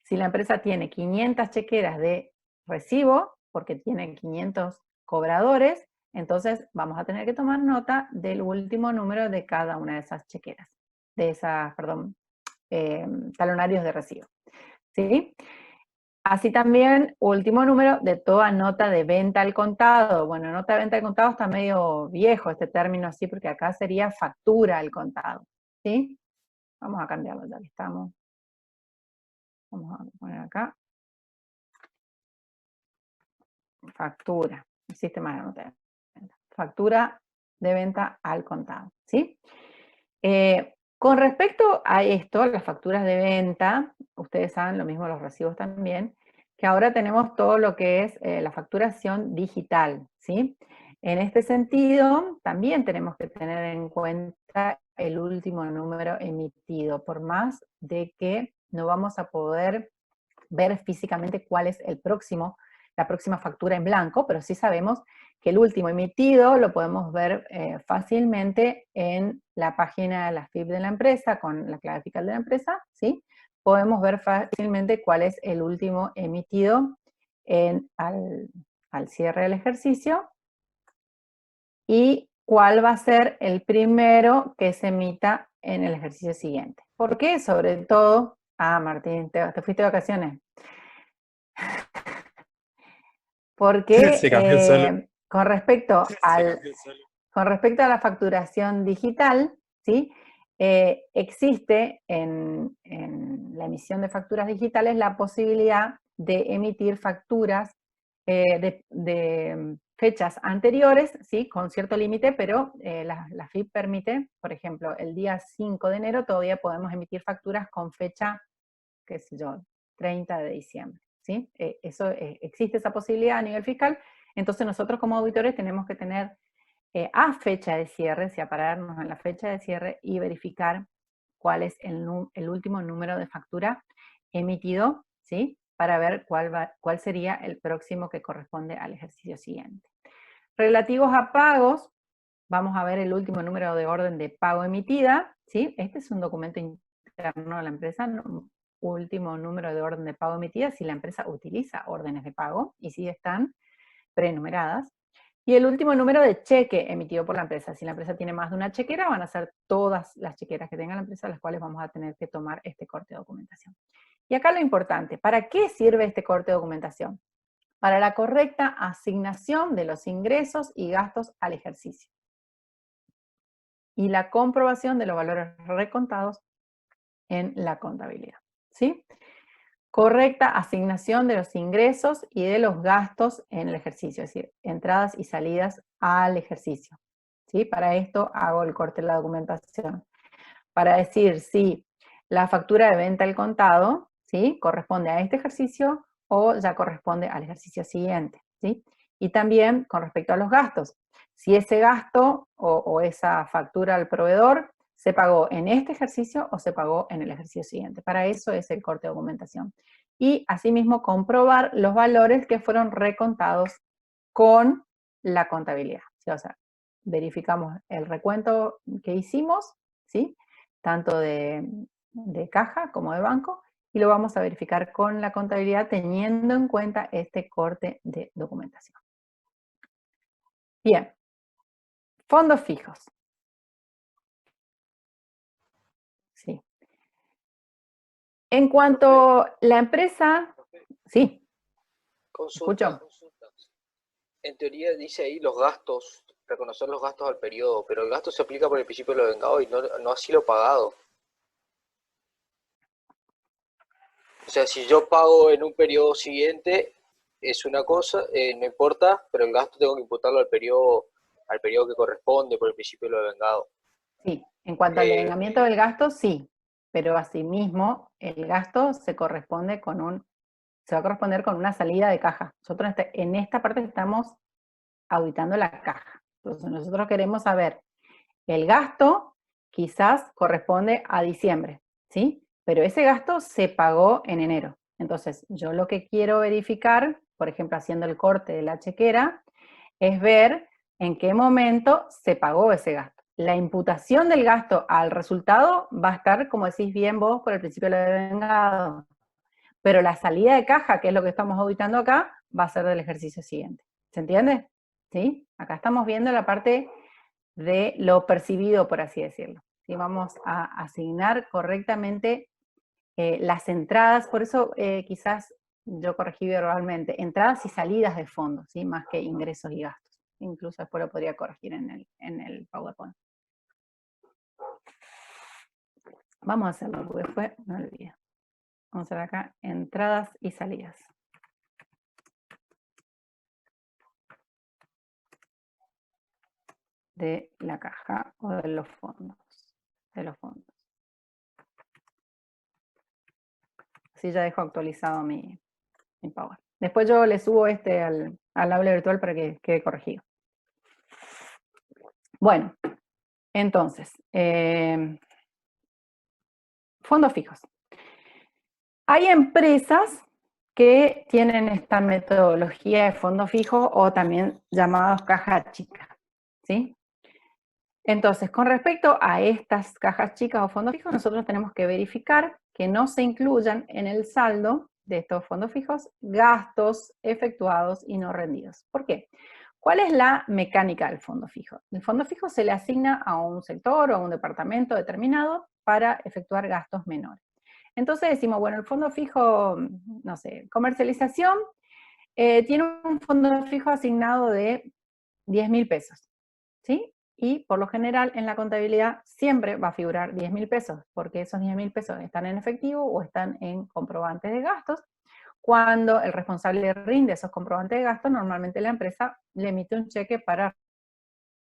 [SPEAKER 1] Si la empresa tiene 500 chequeras de recibo, porque tienen 500 cobradores, entonces vamos a tener que tomar nota del último número de cada una de esas chequeras, de esas, perdón, talonarios de recibo, ¿sí? Así también, último número de toda nota de venta al contado. Bueno, nota de venta al contado está medio viejo este término así, porque acá sería factura al contado, ¿sí? Vamos a cambiarlo ya que estamos. Vamos a poner acá. Factura, el sistema de nota de venta. Factura de venta al contado, ¿sí? Con respecto a esto, las facturas de venta, ustedes saben lo mismo los recibos también, que ahora tenemos todo lo que es la facturación digital, ¿sí? En este sentido, también tenemos que tener en cuenta el último número emitido, por más de que no vamos a poder ver físicamente cuál es la próxima factura en blanco, pero sí sabemos que el último emitido lo podemos ver fácilmente en la página de la FIP de la empresa, con la clave fiscal de la empresa, ¿sí? Podemos ver fácilmente cuál es el último emitido al cierre del ejercicio y cuál va a ser el primero que se emita en el ejercicio siguiente. ¿Por qué? Sobre todo, Martín, te fuiste de vacaciones. Porque
[SPEAKER 6] Se cambió solo.
[SPEAKER 1] con respecto a la facturación digital, ¿sí? Existe en la emisión de facturas digitales la posibilidad de emitir facturas de fechas anteriores, ¿sí? Con cierto límite, pero la FIP permite, por ejemplo, el día 5 de enero todavía podemos emitir facturas con fecha, qué sé yo, 30 de diciembre. ¿Sí? Existe esa posibilidad a nivel fiscal, entonces nosotros como auditores tenemos que tener a fecha de cierre, si pararnos en la fecha de cierre y verificar cuál es el último número de factura emitido, ¿sí? Para ver cuál sería el próximo que corresponde al ejercicio siguiente. Relativos a pagos, vamos a ver el último número de orden de pago emitida, ¿sí? Este es un documento interno de la empresa, último número de orden de pago emitida si la empresa utiliza órdenes de pago y si están prenumeradas. Y el último número de cheque emitido por la empresa. Si la empresa tiene más de una chequera, van a ser todas las chequeras que tenga la empresa, las cuales vamos a tener que tomar este corte de documentación. Y acá lo importante, ¿para qué sirve este corte de documentación? Para la correcta asignación de los ingresos y gastos al ejercicio. Y la comprobación de los valores recontados en la contabilidad. ¿Sí? Correcta asignación de los ingresos y de los gastos en el ejercicio, es decir, entradas y salidas al ejercicio. ¿Sí? Para esto hago el corte de la documentación. Para decir si la factura de venta al contado, ¿sí? Corresponde a este ejercicio o ya corresponde al ejercicio siguiente. ¿Sí? Y también con respecto a los gastos. Si ese gasto o esa factura al proveedor se pagó en este ejercicio o se pagó en el ejercicio siguiente. Para eso es el corte de documentación. Y asimismo comprobar los valores que fueron recontados con la contabilidad. ¿Sí? O sea, verificamos el recuento que hicimos, ¿sí? Tanto de caja como de banco, y lo vamos a verificar con la contabilidad teniendo en cuenta este corte de documentación. Bien, fondos fijos. Sí. En cuanto a la empresa, sí.
[SPEAKER 2] Consulta. En teoría dice ahí los gastos, reconocer los gastos al periodo, pero el gasto se aplica por el principio de lo vengado y no así lo pagado. O sea, si yo pago en un periodo siguiente, es una cosa, no importa, pero el gasto tengo que imputarlo al periodo que corresponde por el principio de lo vengado.
[SPEAKER 1] Sí, en cuanto al devengamiento del gasto, sí, pero asimismo el gasto se va a corresponder con una salida de caja. Nosotros en esta parte estamos auditando la caja. Entonces nosotros queremos saber, el gasto quizás corresponde a diciembre, ¿sí? Pero ese gasto se pagó en enero. Entonces yo lo que quiero verificar, por ejemplo haciendo el corte de la chequera, es ver en qué momento se pagó ese gasto. La imputación del gasto al resultado va a estar, como decís bien vos, por el principio de lo devengado. Pero la salida de caja, que es lo que estamos auditando acá, va a ser del ejercicio siguiente. ¿Se entiende? ¿Sí? Acá estamos viendo la parte de lo percibido, por así decirlo. ¿Sí? Vamos a asignar correctamente las entradas, por eso quizás yo corregí verbalmente, entradas y salidas de fondos, ¿sí? Más que ingresos y gastos. Incluso después lo podría corregir en el PowerPoint. Vamos a hacerlo, porque después no olvido. Vamos a hacer acá entradas y salidas. De la caja o de los fondos. Así ya dejo actualizado mi Power. Después yo le subo al aula virtual para que quede corregido. Bueno, entonces, fondos fijos. Hay empresas que tienen esta metodología de fondo fijo o también llamados caja chica, ¿sí? Entonces, con respecto a estas cajas chicas o fondos fijos, nosotros tenemos que verificar que no se incluyan en el saldo de estos fondos fijos gastos efectuados y no rendidos. ¿Por qué? ¿Cuál es la mecánica del fondo fijo? El fondo fijo se le asigna a un sector o a un departamento determinado para efectuar gastos menores. Entonces decimos, bueno, el fondo fijo, no sé, comercialización, tiene un fondo fijo asignado de 10.000 pesos, ¿sí? Y por lo general en la contabilidad siempre va a figurar 10.000 pesos, porque esos 10.000 pesos están en efectivo o están en comprobantes de gastos. Cuando el responsable rinde esos comprobantes de gastos, normalmente la empresa le emite un cheque para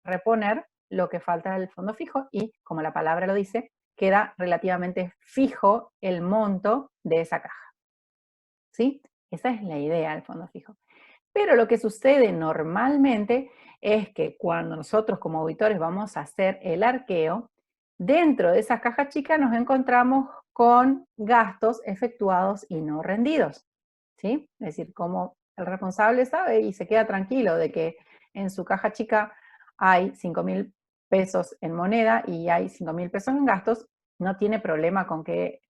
[SPEAKER 1] reponer lo que falta del fondo fijo y, como la palabra lo dice, queda relativamente fijo el monto de esa caja. ¿Sí? Esa es la idea del fondo fijo. Pero lo que sucede normalmente es que cuando nosotros como auditores vamos a hacer el arqueo, dentro de esas cajas chicas nos encontramos con gastos efectuados y no rendidos. ¿Sí? Es decir, como el responsable sabe y se queda tranquilo de que en su caja chica hay 5.000 pesos en moneda y hay 5.000 pesos en gastos, no tiene problema con que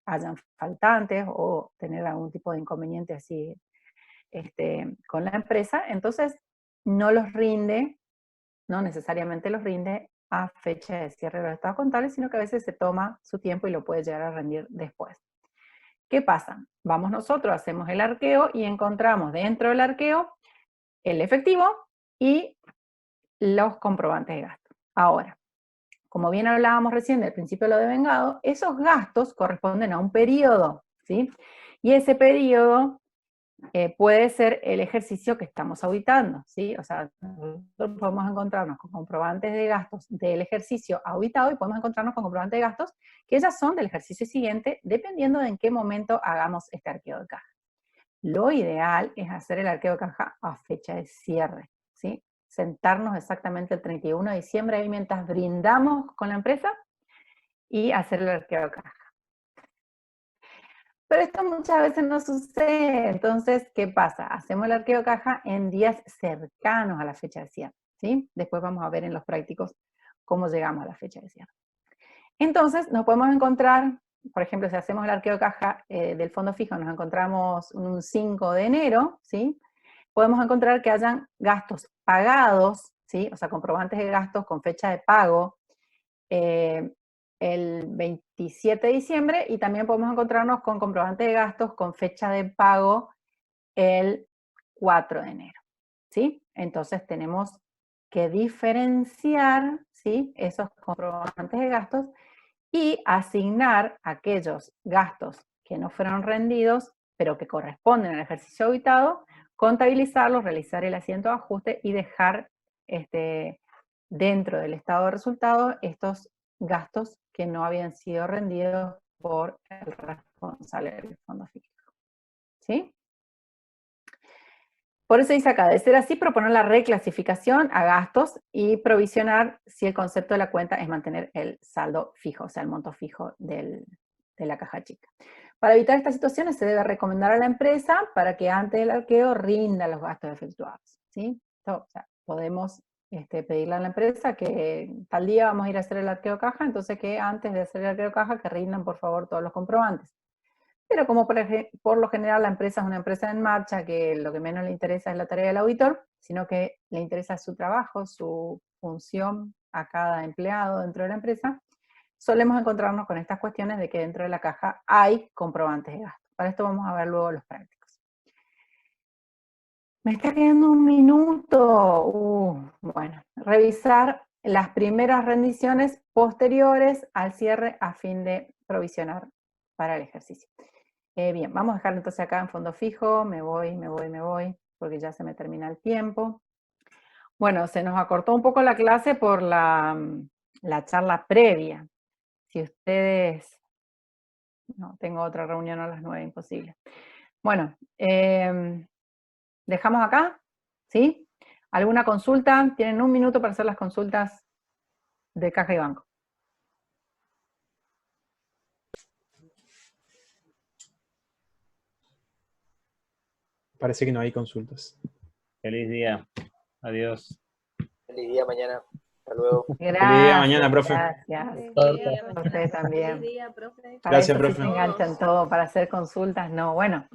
[SPEAKER 1] hayan faltantes o tener algún tipo de inconveniente así con la empresa, entonces no los rinde, no necesariamente los rinde a fecha de cierre de los estados contables, sino que a veces se toma su tiempo y lo puede llegar a rendir después. ¿Qué pasa? Vamos nosotros, hacemos el arqueo y encontramos dentro del arqueo el efectivo y los comprobantes de gasto. Ahora, como bien hablábamos recién del principio de lo devengado, esos gastos corresponden a un periodo, ¿sí? Y ese periodo puede ser el ejercicio que estamos auditando, ¿sí? O sea, nosotros podemos encontrarnos con comprobantes de gastos del ejercicio auditado y podemos encontrarnos con comprobantes de gastos que ya son del ejercicio siguiente, dependiendo de en qué momento hagamos este arqueo de caja. Lo ideal es hacer el arqueo de caja a fecha de cierre, ¿sí? Sentarnos exactamente el 31 de diciembre ahí mientras brindamos con la empresa y hacer el arqueo de caja. Pero esto muchas veces no sucede, entonces, ¿qué pasa? Hacemos el arqueo de caja en días cercanos a la fecha de cierre, ¿sí? Después vamos a ver en los prácticos cómo llegamos a la fecha de cierre. Entonces, nos podemos encontrar, por ejemplo, si hacemos el arqueo de caja del fondo fijo, nos encontramos un 5 de enero, ¿sí? Podemos encontrar que hayan gastos pagados, ¿sí? O sea, comprobantes de gastos con fecha de pago, el 27 de diciembre, y también podemos encontrarnos con comprobante de gastos con fecha de pago el 4 de enero, ¿sí? Entonces tenemos que diferenciar, ¿sí?, esos comprobantes de gastos y asignar aquellos gastos que no fueron rendidos, pero que corresponden al ejercicio auditado, contabilizarlos, realizar el asiento de ajuste y dejar dentro del estado de resultado estos gastos que no habían sido rendidos por el responsable del fondo fijo. ¿Sí? Por eso dice acá, de ser así, proponer la reclasificación a gastos y provisionar si el concepto de la cuenta es mantener el saldo fijo, o sea, el monto fijo de la caja chica. Para evitar estas situaciones se debe recomendar a la empresa para que antes del arqueo rinda los gastos efectuados. ¿Sí? O sea, podemos pedirle a la empresa que tal día vamos a ir a hacer el arqueo caja, entonces que antes de hacer el arqueo caja que rindan por favor todos los comprobantes. Pero como por lo general la empresa es una empresa en marcha que lo que menos le interesa es la tarea del auditor, sino que le interesa su trabajo, su función a cada empleado dentro de la empresa, solemos encontrarnos con estas cuestiones de que dentro de la caja hay comprobantes de gasto. Para esto vamos a ver luego los prácticos. Me está quedando un minuto. Bueno, revisar las primeras rendiciones posteriores al cierre a fin de provisionar para el ejercicio. Bien, vamos a dejarlo entonces acá en fondo fijo, me voy, porque ya se me termina el tiempo. Bueno, se nos acortó un poco la clase por la charla previa. Si ustedes... No, tengo otra reunión a las 9, imposible. Bueno, dejamos acá, ¿sí? ¿Alguna consulta? Tienen un minuto para hacer las consultas de caja y banco.
[SPEAKER 6] Parece que no hay consultas.
[SPEAKER 5] Feliz día. Adiós.
[SPEAKER 2] Feliz día mañana. Hasta luego.
[SPEAKER 1] Gracias.
[SPEAKER 6] Feliz día mañana, profe.
[SPEAKER 1] Gracias.
[SPEAKER 7] Torta.
[SPEAKER 1] Usted también.
[SPEAKER 7] Feliz día, profe.
[SPEAKER 1] Para
[SPEAKER 6] Gracias,
[SPEAKER 1] eso sí
[SPEAKER 6] profe.
[SPEAKER 1] se enganchan todo, para hacer consultas, no, bueno.